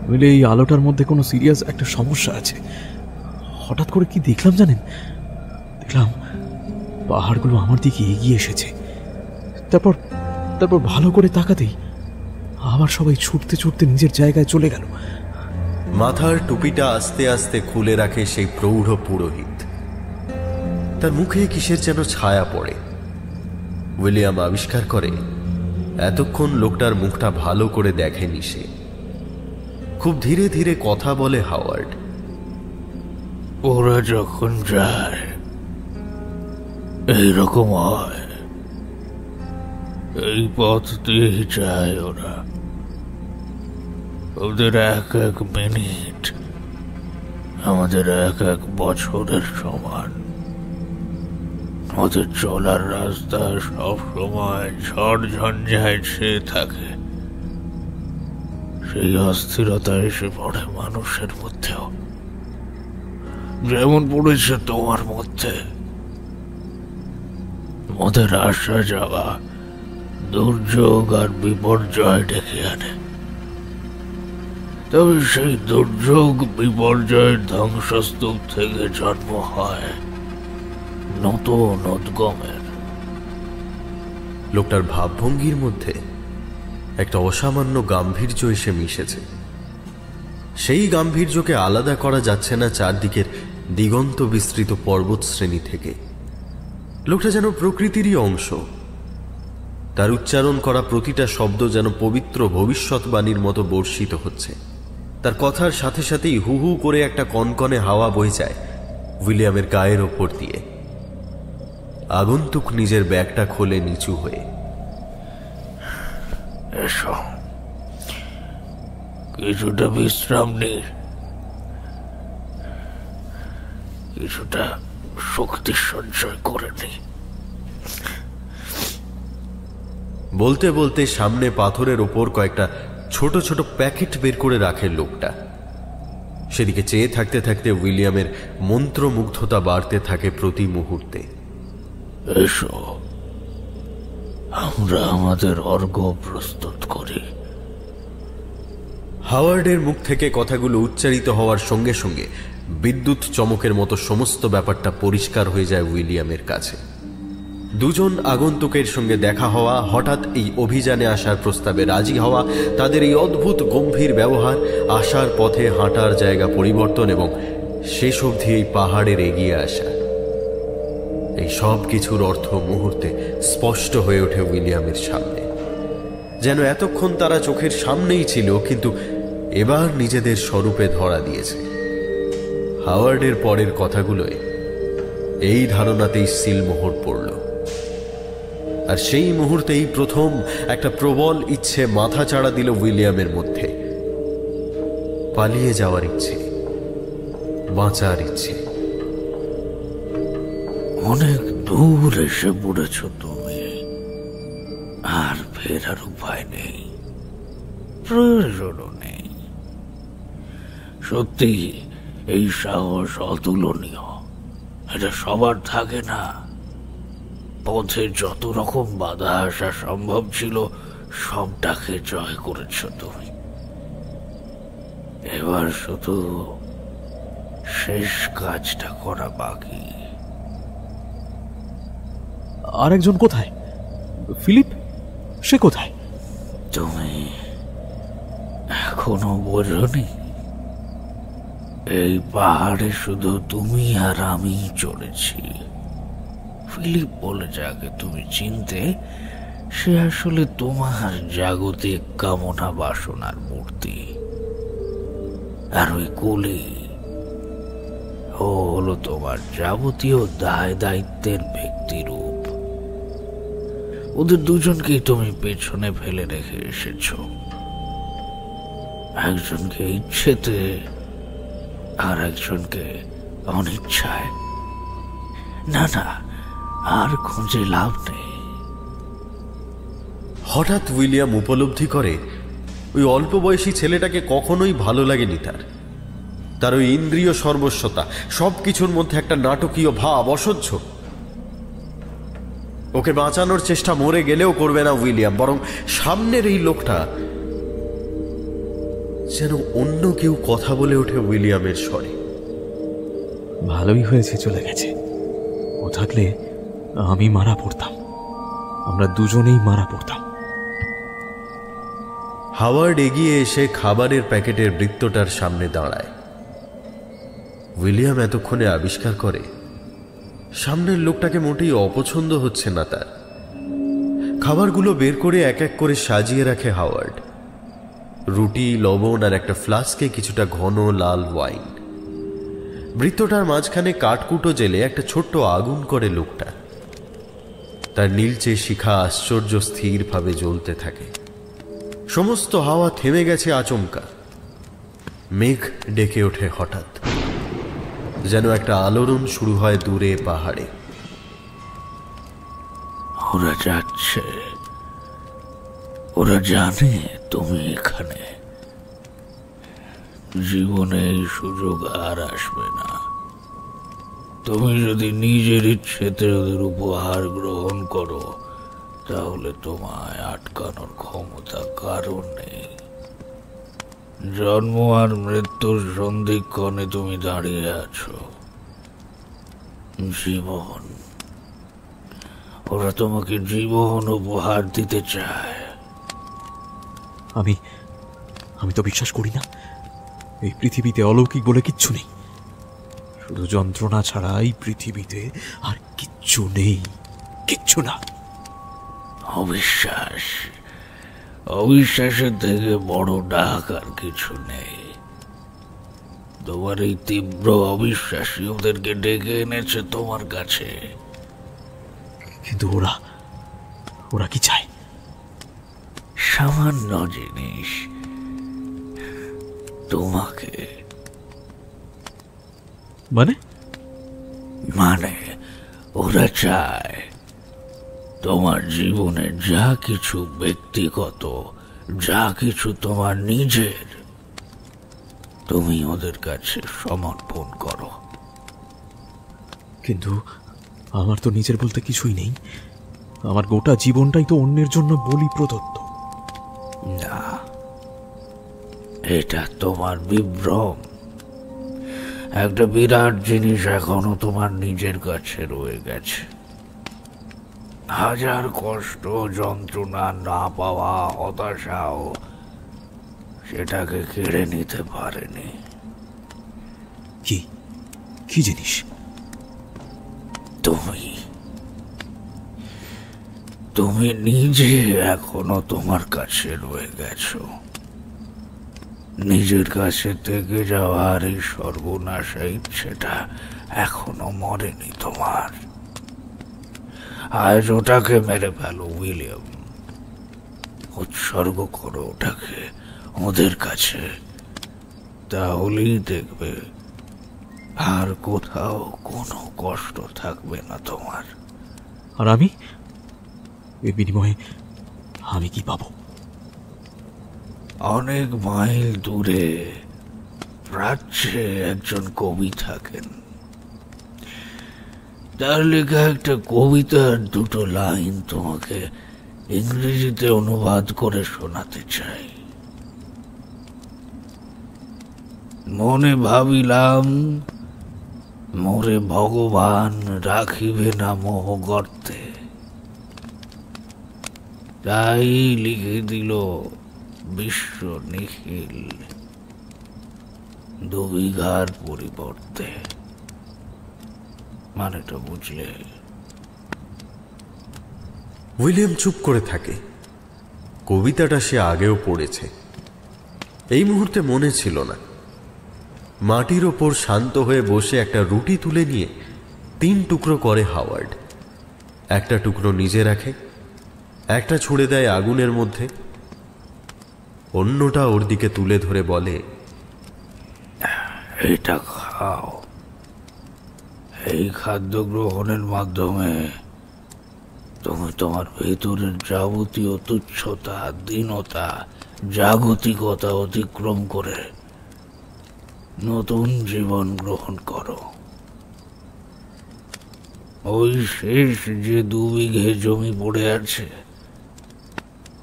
বুঝলে এই আলোটার মধ্যে কোনো সিরিয়াস একটা সমস্যা আছে। হঠাৎ করে কি দেখলাম জানেন? দেখলাম পাহাড়গুলো আমার দিকে এগিয়ে এসেছে। তারপর তারপর ভালো করে তাকাতেই আবার সবাই ছুটতে ছুটতে নিজের জায়গায় চলে গেল।
মাথার টুপিটা আস্তে আস্তে খুলে রাখে সেই প্রৌঢ় পুরোহিত। তার মুখে কিসের যেন ছায়া পড়ে। উইলিয়াম আবিষ্কার করে এতক্ষণ লোকটার মুখটা ভালো করে দেখেনি সে। খুব ধীরে ধীরে কথা বলে হাওয়ার্ড।
ওরা যখন যায় এইরকম হয়, এই পথ দিয়েই যায় ওরা। ওদের এক এক মিনিট আমাদের এক এক বছরের সমান। ওদের চলার রাস্তা সব সময় ঝড় ঝঞ্ঝায় ছেয়ে থাকে। সেই অস্থিরতা এসে পড়ে মানুষের মধ্যেও, যেমন পড়েছে তোমার মধ্যে। ওদের আসা যাওয়া দুর্যোগ আর বিপর্যয় ডেকে আনে। তবে সেই দুর্যোগ বিপর্যয়ের ধ্বংসস্তূপ থেকে জন্ম হয় নতুন উদ্গমের।
লোকটার ভাবভঙ্গির মধ্যে একটা অসামান্য গাম্ভীর্য এসে মিশেছে। সেই গাম্ভীর্যকে আলাদা করা যাচ্ছে না চারদিকের দিগন্ত বিস্তৃত পর্বত শ্রেণী থেকে। লোকটা যেন প্রকৃতিরই অংশ। তার উচ্চারণ করা প্রতিটা শব্দ যেন পবিত্র ভবিষ্যৎবাণীর মতো বর্ষিত হচ্ছে। তার কথার সাথে সাথেই হু হু করে একটা কনকনে হাওয়া বয়ে যায় উইলিয়ামের গায়ের ওপর দিয়ে। আগন্তুক নিজের ব্যাগটা খোলে নিচু হয়ে।
এসো, কিছুটা বিশ্রাম নেই, কিছুটা শক্তি সঞ্চয় করে নেই।
বলতে বলতে সামনে পাথরের ওপর কয়েকটা ছোট ছোট প্যাকেট বের করে রাখে লোকটা। সেদিকে চেয়ে থাকতে থাকতে উইলিয়ামের মন্ত্রমুগ্ধতা বাড়তে থাকে প্রতি মুহূর্তে।
এসো, আমরা আমাদের অর্ঘ্য প্রস্তুত করি।
হাওয়ার্ডের মুখ থেকে কথাগুলো উচ্চারিত হওয়ার সঙ্গে সঙ্গে বিদ্যুৎ চমকের মতো সমস্ত ব্যাপারটা পরিষ্কার হয়ে যায় উইলিয়ামের কাছে। দুজন আগন্তুকের সঙ্গে দেখা হওয়া, হঠাৎ এই অভিযানে আসার প্রস্তাবে রাজি হওয়া, তাদের এই অদ্ভুত গম্ভীর ব্যবহার, আসার পথে হাঁটার জায়গা পরিবর্তন এবং শেষ অবধি এই পাহাড়ের এগিয়ে আসা, এই সব কিছুর অর্থ মুহূর্তে স্পষ্ট হয়ে ওঠে উইলিয়ামের সামনে। যেন এতক্ষণ তারা চোখের সামনেই ছিল, কিন্তু এবার নিজেদের স্বরূপে ধরা দিয়েছে। হাওয়ার্ডের পরের কথাগুলোয় এই ধারণাতেই সিলমোহর পড়ল। আর সেই মুহূর্তেই প্রথম একটা প্রবল ইচ্ছে মাথা চাড়া দিল উইলিয়ামের মধ্যে। পালিয়ে যাওয়ার ইচ্ছে, বাঁচার ইচ্ছে।
অনেক দূর এসে পড়েছ তুমি, আর ফেরার উপায় নেই, প্রয়োজনও নেই। সত্যি এই সাহস অতুলনীয়। এটা সবার থাকে না। পথে যত রকম বাধা আসা সম্ভব ছিল সবটাকে জয় করেছ তুমি। এবার শুধু শেষ কাজটা করা বাকি।
আরেকজন কোথায়? ফিলিপ, সে কোথায়?
তুমি এখনো বোঝনি? এই পাহাড়ে শুধু তুমি আর আমি চলেছি। ফিলিপ বলে যাকে তুমি চিনতে, সে আসলে তোমার জাগতিক কামনা বাসনার মূর্তি। আর ওই কুলি, ও হলো তোমার যাবতীয় দায় দায়িত্বের ব্যক্তিরূপ। ওদের দুজনকেই তুমি পেছনে ফেলে রেখে এসেছ, একজনকে ইচ্ছেতে আর একজনকে অনিচ্ছায়। না না, আর খুঁজে লাভ নেই।
হঠাৎ উইলিয়াম উপলব্ধি করে ওই অল্প বয়সী ছেলেটাকে কখনোই ভালো লাগেনি তার। তার ওই ইন্দ্রিয় সর্বস্বতা, সবকিছুর মধ্যে একটা নাটকীয় ভাব, অসহ্য। ওকে বাঁচানোর চেষ্টা মরে গেলেও করবে না উইলিয়াম, বরং সামনের এই লোকটা যেন অন্য কেউ কথা বলে ওঠে উইলিয়ামের স্বরে।
ভালোই হয়েছে চলে গেছে। ও থাকলে আমি মারা পড়তাম, আমরা দুজনেই মারা পড়তাম।
হাওয়ার্ড এগিয়ে এসে খাবারের প্যাকেটের বৃত্তটার সামনে দাঁড়ায়। উইলিয়াম এতক্ষণে আবিষ্কার করে সামনের লোকটাকে মোটেই অপছন্দ হচ্ছে না তার। খাবারগুলো বের করে এক এক করে সাজিয়ে রাখে হাওয়ার্ড। রুটি, লবণ আর একটা ফ্লাস্কে কিছুটা ঘন লাল ওয়াইন। বৃত্তটার মাঝখানে কাঠকুটো জেলে একটা ছোট্ট আগুন করে লোকটা। তার নীলচে শিখা আশ্চর্য স্থিরভাবে জ্বলতে থাকে। সমস্ত হাওয়া থেমে গেছে আচমকা। মেঘ ডেকে ওঠে হঠাৎ, যেন একটা আলোড়ন শুরু হয় দূরে পাহাড়ে।
ওরা যাচ্ছে, ওরা জানে তুমি এখানে। জীবনে এই সুযোগ আর আসবে না। তুমি যদি নিজের ইচ্ছেতে ওদের উপহার গ্রহণ করো, তাহলে তোমায় আটকানোর ক্ষমতা কারণ নেই। জন্ম আর মৃত্যুর সন্ধিক্ষণে তুমি দাঁড়িয়ে আছো। জীবন, ওরা তোমাকে জীবন উপহার দিতে চায়।
আমি আমি তো বিশ্বাস করি না। এই পৃথিবীতে অলৌকিক বলে কিচ্ছু নেই। শুধু যন্ত্রণা ছাড়া এই পৃথিবীতে আর কিচ্ছু নেই, কিচ্ছু না।
অবিশ্বাস, অবিশ্বাসের থেকে বড় ডাক আর কিছু নেই। তোমার এই তীব্র অবিশ্বাসী ওদেরকে ডেকে এনেছে তোমার কাছে।
কিন্তু ওরা ওরা কি চায়?
সামান্য জিনিস, তোমাকে। মানে ওরা চায় তোমার জীবনে যা কিছু ব্যক্তিগত, যা কিছু তোমার নিজের, তুমি ওদের কাছে সমর্পণ করো।
কিন্তু আমার তো নিজের বলতে কিছুই নেই। আমার গোটা জীবনটাই তো অন্যের জন্য বলি প্রদত্ত।
না, এটা তোমার বিভ্রম। একটা বিরাট জিনিস এখনো তোমার নিজের কাছে রয়ে গেছে। হাজার কষ্ট, যন্ত্রণা, না পাওয়া, হতাশাও সেটাকে কেড়ে নিতে পারেনি।
কি কি জিনিস?
তুমি নিজে এখনো তোমার কাছে রয়ে গেছো। নিজের কাছে থেকে যাওয়ার এই সর্বনাশা ইচ্ছেটা এখনো মরেনি তোমার। আজ ওটাকে মেরে ফেলো উইলিয়াম, উৎসর্গ করো ওটাকে ওদের কাছে। তাহলেই দেখবে আর কোথাও কোনো কষ্ট থাকবে না তোমার।
আর আমি এর বিনিময়ে আমি কি পাবো?
অনেক মাইল দূরে প্রাচ্যে একজন কবি থাকেন। তার লেখা একটা কবিতার দুটো লাইন তোমাকে ইংরেজিতে অনুবাদ করে শোনাতে চাই। মনে ভাবিলাম মোরে ভগবান রাখিবে না মোহ গর্তে, তাই লিখে দিল বিশ্ব নিখিল 2 বিঘার পরিবর্তে। মানেটা বুঝলে?
উইলিয়াম চুপ করে থাকে। কবিতাটা সে আগেও পড়েছে, এই মুহূর্তে মনে ছিল না। মাটির ওপর শান্ত হয়ে বসে একটা রুটি তুলে নিয়ে 3 টুকরো করে হাওয়ার্ড। একটা টুকরো নিজে রাখে, একটা ছুঁড়ে দেয় আগুনের মধ্যে, অন্যটা ওর দিকে তুলে ধরে বলে,
এটা খাও। এই খাদ্য গ্রহণের মাধ্যমে তুমি তোমার ভেতরের যাবতীয় তুচ্ছতা, দীনতা, জাগতিকতা অতিক্রম করে নতুন জীবন গ্রহণ করো। ওই শেষ যে 2 বিঘে জমি পড়ে আছে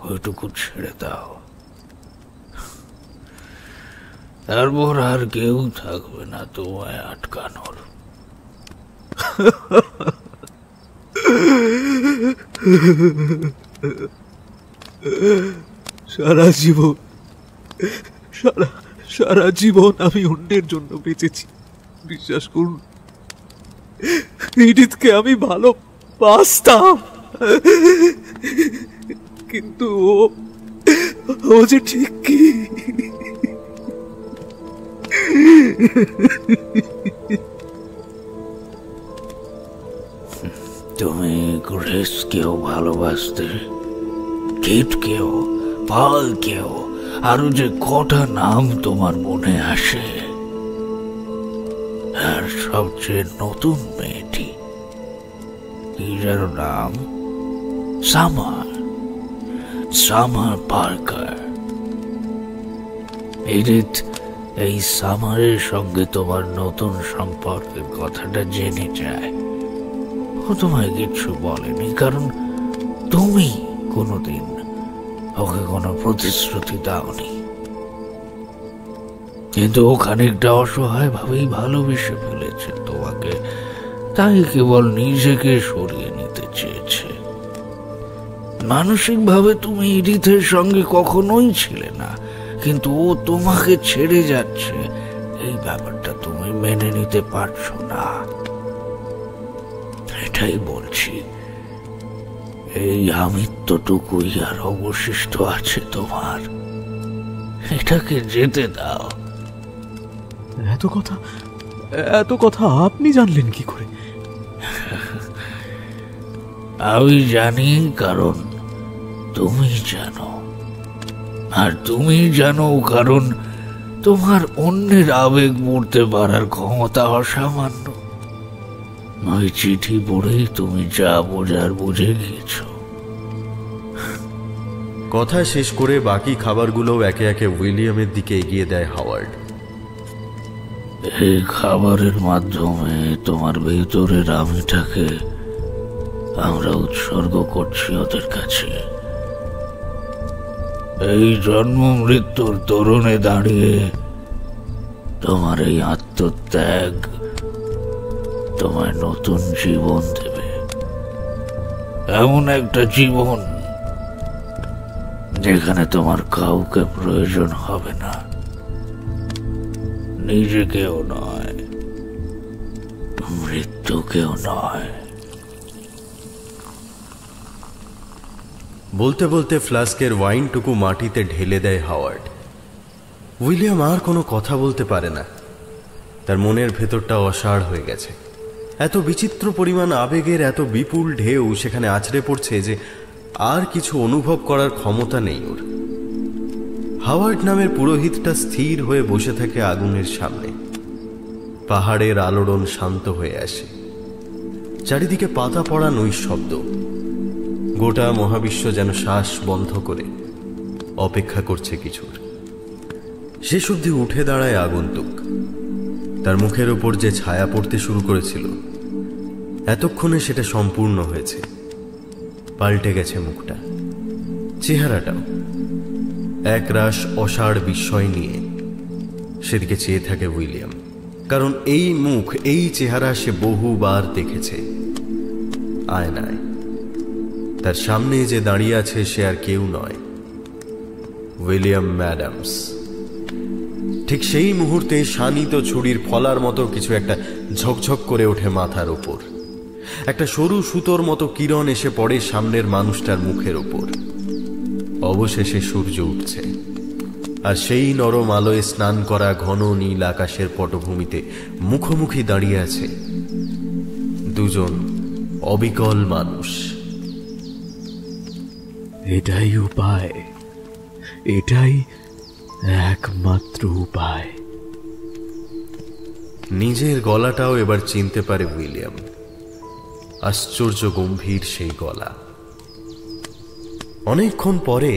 ওইটুকু ছেড়ে দাও, তারপর আর কেউ থাকবে না তোমায় আটকানোর।
সারা জীবন আমি অন্যের জন্য বেঁচেছি। বিশ্বাস করুন, এডিথকে আমি ভালোবাসতাম, কিন্তু ও যে ঠিক কি।
তুমি গ্রেসকেও ভালোবাসতে, কিটকেও, পালকেও, আরো যে কটা নাম তোমার মনে আসে। আর সবচেয়ে নতুন মেয়েটি, কি যেন নাম? Summer Parker. এডিথ এই সামারের সঙ্গে তোমার নতুন সম্পর্কের কথাটা জেনে যায়। ও তোমায় কিচ্ছু বলেনি, কারণ তুমি কোনোদিন ওকে কোনো প্রতিশ্রুতি দাওনি। কিন্তু ও খানিকটা অসহায় ভাবেই ভালোবেসে ফেলেছে তোমাকে, তাই কেবল নিজেকে সরিয়ে নিতে চেয়েছে। মানসিকভাবে তুমি ইডিথের সঙ্গে কখনোই ছিলে না, কিন্তু ও তোমাকে ছেড়ে যাচ্ছে, এই ব্যাপারটা তুমি মেনে নিতে পারছো না। এটাই বলছি, এই আমিত্বটুকুই আর অবশিষ্ট আছে তোমার, এটাকে যেতে দাও।
এত কথা আপনি জানলেন কি করে?
আমি জানি, কারণ তুমি জানো, আর তুমি জানো কারণ তোমার অন্যের আবেগ পড়তে পারার ক্ষমতা অসামান্য। ওই চিঠি পড়েই তুমি যা বোঝার বুঝে গিয়েছ।
কথা শেষ করে বাকি খাবারগুলো একে একে উইলিয়ামের দিকে এগিয়ে দেয় হাওয়ার্ড।
এই খাবারের মাধ্যমে তোমার ভেতরের আমিটাকে আমরা উৎসর্গ করছি ওদের কাছে। এই জন্ম মৃত্যুর তরুণে দাঁড়িয়ে তোমার এই আত্মত্যাগ তোমায় নতুন জীবন দেবে, এমন একটা জীবন যেখানে তোমার কাউকে প্রয়োজন হবে না, নিজেকেও নয়, মৃত্যুকেও নয়।
বলতে বলতে ফ্লাস্কের ওয়াইনটুকু মাটিতে ঢেলে দেয় হাওয়ার্ড। উইলিয়াম আর কোনো কথা বলতে পারে না, তার মনের ভেতরটা অসাড় হয়ে গেছে। এত বিচিত্র পরিমাণ আবেগের এত বিপুল ঢেউ সেখানে আছড়ে পড়ছে যে আর কিছু অনুভব করার ক্ষমতা নেই ওর। হাওয়ার্ড নামের পুরোহিতটা স্থির হয়ে বসে থাকে আগুনের সামনে। পাহাড়ের আলোড়ন শান্ত হয়ে আসে, চারিদিকে পাতা পড়া নৈশব্দ। গোটা মহাবিশ্ব যেন শ্বাস বন্ধ করে অপেক্ষা করছে কিছুর। শেষ অবধি উঠে দাঁড়ায় আগন্তুক। তার মুখের ওপর যে ছায়া পড়তে শুরু করেছিল, এতক্ষণে সেটা সম্পূর্ণ হয়েছে। পাল্টে গেছে মুখটা, চেহারাটাও। একরাশ অসাড় বিস্ময় নিয়ে সেদিকে চেয়ে থাকে উইলিয়াম, কারণ এই মুখ, এই চেহারা সে বহুবার দেখেছে আয়নায়। তার সামনে যে দাঁড়িয়ে আছে সে আর কেউ নয়, উইলিয়াম ম্যাডামস। ঠিক সেই মুহূর্তে শানিত ছুরির ফলার মতো কিছু একটা ঝকঝক করে ওঠে মাথার ওপর। একটা সরু সুতোর মতো কিরণ এসে পড়ে সামনের মানুষটার মুখের ওপর। অবশেষে সূর্য উঠছে, আর সেই নরম আলোয় স্নান করা ঘন নীল আকাশের পটভূমিতে মুখোমুখি দাঁড়িয়ে আছে দুজন অবিকল মানুষ।
এটাই উপায়, এটাই একমাত্র উপায়।
নিজের গলাটাও এবার চিনতে পারে উইলিয়াম। আশ্চর্য গম্ভীর সেই গলা। অনেকক্ষণ পরে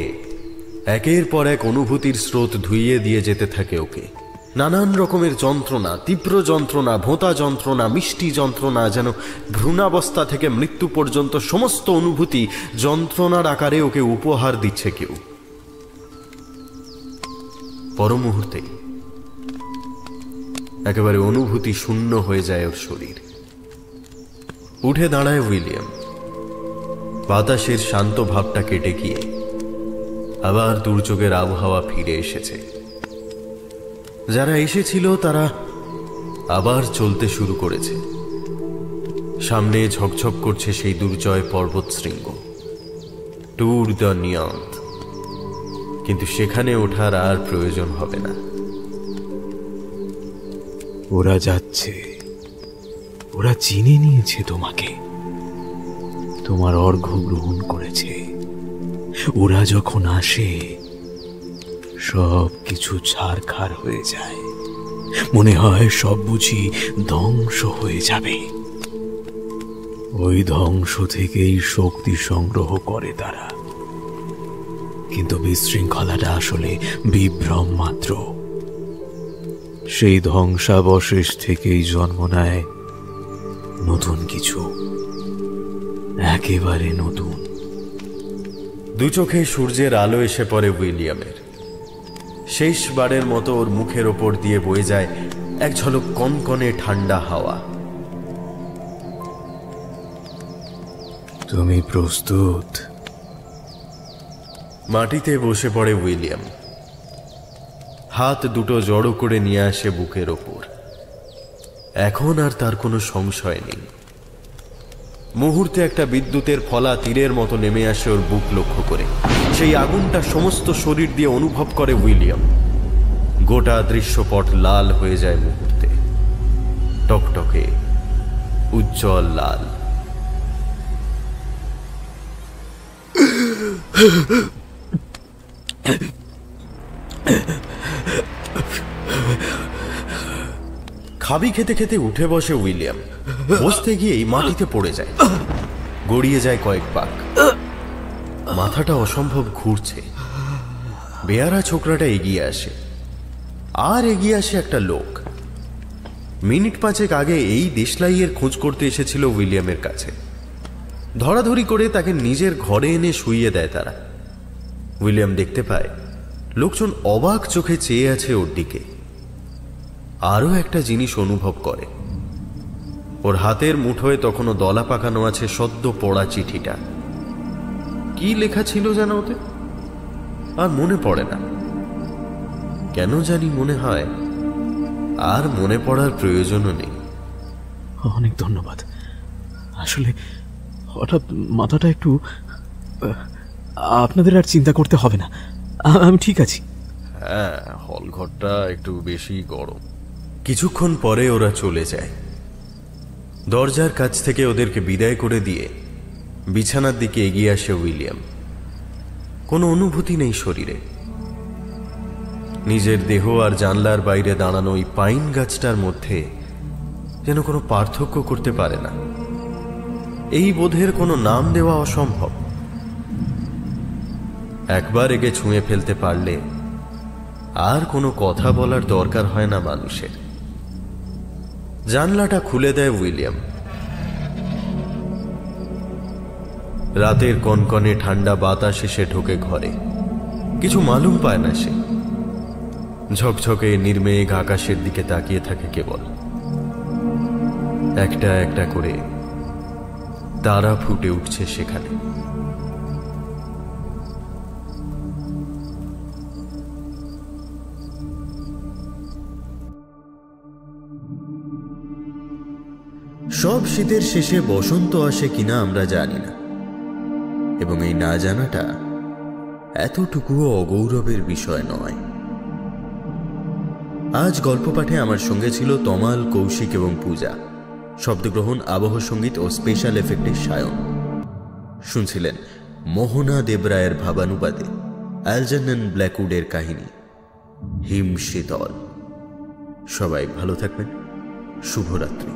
একের পর এক অনুভূতির স্রোত ধুইয়ে দিয়ে যেতে থাকে ওকে। নানান রকমের যন্ত্রণা, তীব্র যন্ত্রণা, ভোঁতা যন্ত্রণা, মিষ্টি যন্ত্রণা, যেন ভ্রূণাবস্থা থেকে মৃত্যু পর্যন্ত সমস্ত অনুভূতি যন্ত্রণার আকারে ওকে উপহার দিচ্ছে কেউ। পর মুহূর্তেই একেবারে অনুভূতি শূন্য হয়ে যায় ওর শরীর। উঠে দাঁড়ায় উইলিয়াম। বাতাসের শান্ত ভাবটা কেটে গিয়ে আবার দুর্যোগের আবহাওয়া ফিরে এসেছে। যারা এসেছিল তারা আবার চলতে শুরু করেছে। সামনে ঝকঝক করছে সেই দুর্জয় পর্বত শৃঙ্গ, ট্যুর দ্য নিয়ন্ত। কিন্তু সেখানে ওঠার আর প্রয়োজন হবে না।
ওরা যাচ্ছে, ওরা চিনে নিয়েছে তোমাকে, তোমার অর্ঘ্য গ্রহণ করেছে। ওরা যখন আসে সব কিছু ছারখার হয়ে যায়, মনে হয় সব বুঝি ধ্বংস হয়ে যাবে। ওই ধ্বংস থেকেই শক্তি সংগ্রহ করে তারা। কিন্তু বিশৃঙ্খলাটা আসলে বিভ্রম মাত্র। সেই ধ্বংসাবশেষ থেকেই জন্ম নেয় নতুন কিছু, একেবারে নতুন।
দু চোখে সূর্যের আলো এসে পড়ে উইলিয়ামের। শেষবারের মতো ওর মুখের ওপর দিয়ে বয়ে যায় এক ঝলক কনকনে ঠান্ডা হাওয়া।
তুমি প্রস্তুত?
মাটিতে বসে পড়ে উইলিয়াম, হাত দুটো জড়ো করে নিয়ে আসে বুকের ওপর। এখন আর তার কোনো সংশয় নেই। মুহূর্তে একটা বিদ্যুতের ফলা তীরের মতো নেমে আসে ওর বুক লক্ষ্য করে। সেই আগুনটা সমস্ত শরীর দিয়ে অনুভব করে উইলিয়াম। গোটা দৃশ্যপট লাল হয়ে যায় মুহূর্তে, টকটকে উজ্জ্বল লাল। খাবি খেতে খেতে উঠে বসে উইলিয়াম। বসতে গিয়েই মাটিতে পড়ে যায়, গড়িয়ে যায় কয়েক পাক। মাথাটা অসম্ভব ঘুরছে। বেয়ারা ছোকরাটা এগিয়ে আসে, আর এগিয়ে আসে একটা লোক। মিনিট পাঁচেক আগে এই দেশলাইয়ের খোঁজ করতে এসেছিল উইলিয়ামের কাছে। ধরাধরি করে তাকে নিজের ঘরে এনে শুইয়ে দেয় তারা। উইলিয়াম দেখতে পায় লোকজন অবাক চোখে চেয়ে আছে ওর দিকে। আরও একটা জিনিস অনুভব করে, ওর হাতের মুঠোয় তখনও দলা পাকানো আছে সদ্য পড়া চিঠিটা। কি লেখা ছিল যেন ওতে, আর মনে পড়ে না। কেন জানি মনে হয় আর মনে পড়ার প্রয়োজনও নেই।
অনেক ধন্যবাদ। আসলে হঠাৎ মাথাটা একটু, আপনাদের আর চিন্তা করতে হবে না, আমি ঠিক আছি।
হ্যাঁ, হলঘরটা একটু বেশি গরম। কিছুক্ষণ পরে ওরা চলে যায়। দরজার কাছ থেকে ওদেরকে বিদায় করে দিয়ে বিছানার দিকে এগিয়ে আসে উইলিয়াম। কোনো অনুভূতি নেই শরীরে। নিজের দেহ আর জানলার বাইরে দাঁড়ানো ওই পাইন গাছটার মধ্যে যেন কোনো পার্থক্য করতে পারে না। এই বোধের কোনো নাম দেওয়া অসম্ভব। একবার একে ছুঁয়ে ফেলতে পারলে আর কোনো কথা বলার দরকার হয় না মানুষের। জানলাটা খুলে দেয় উইলিয়াম। রাতের কনকনে ঠান্ডা বাতাস এসে ঢোকে ঘরে। কিছু মালুম পায় না সে। ঝকঝকে নির্মেঘ আকাশের দিকে তাকিয়ে থাকে কেবল। একটা একটা করে তারা ফুটে উঠছে সেখানে। সব শীতের শেষে বসন্ত আসে কিনা আমরা জানি না, এবং এই না জানাটা এতটুকুও অগৌরবের বিষয় নয়। আজ গল্প পাঠে আমার সঙ্গে ছিল তমাল, কৌশিক এবং পূজা। শব্দগ্রহণ, আবহ সঙ্গীত ও স্পেশাল এফেক্টে সায়ন। শুনছিলেন মোহনা দেবরায়ের ভাবানুবাদে অ্যালজার্নন ব্ল্যাকউডের কাহিনী হিম শীতল। সবাই ভালো থাকবেন। শুভরাত্রি।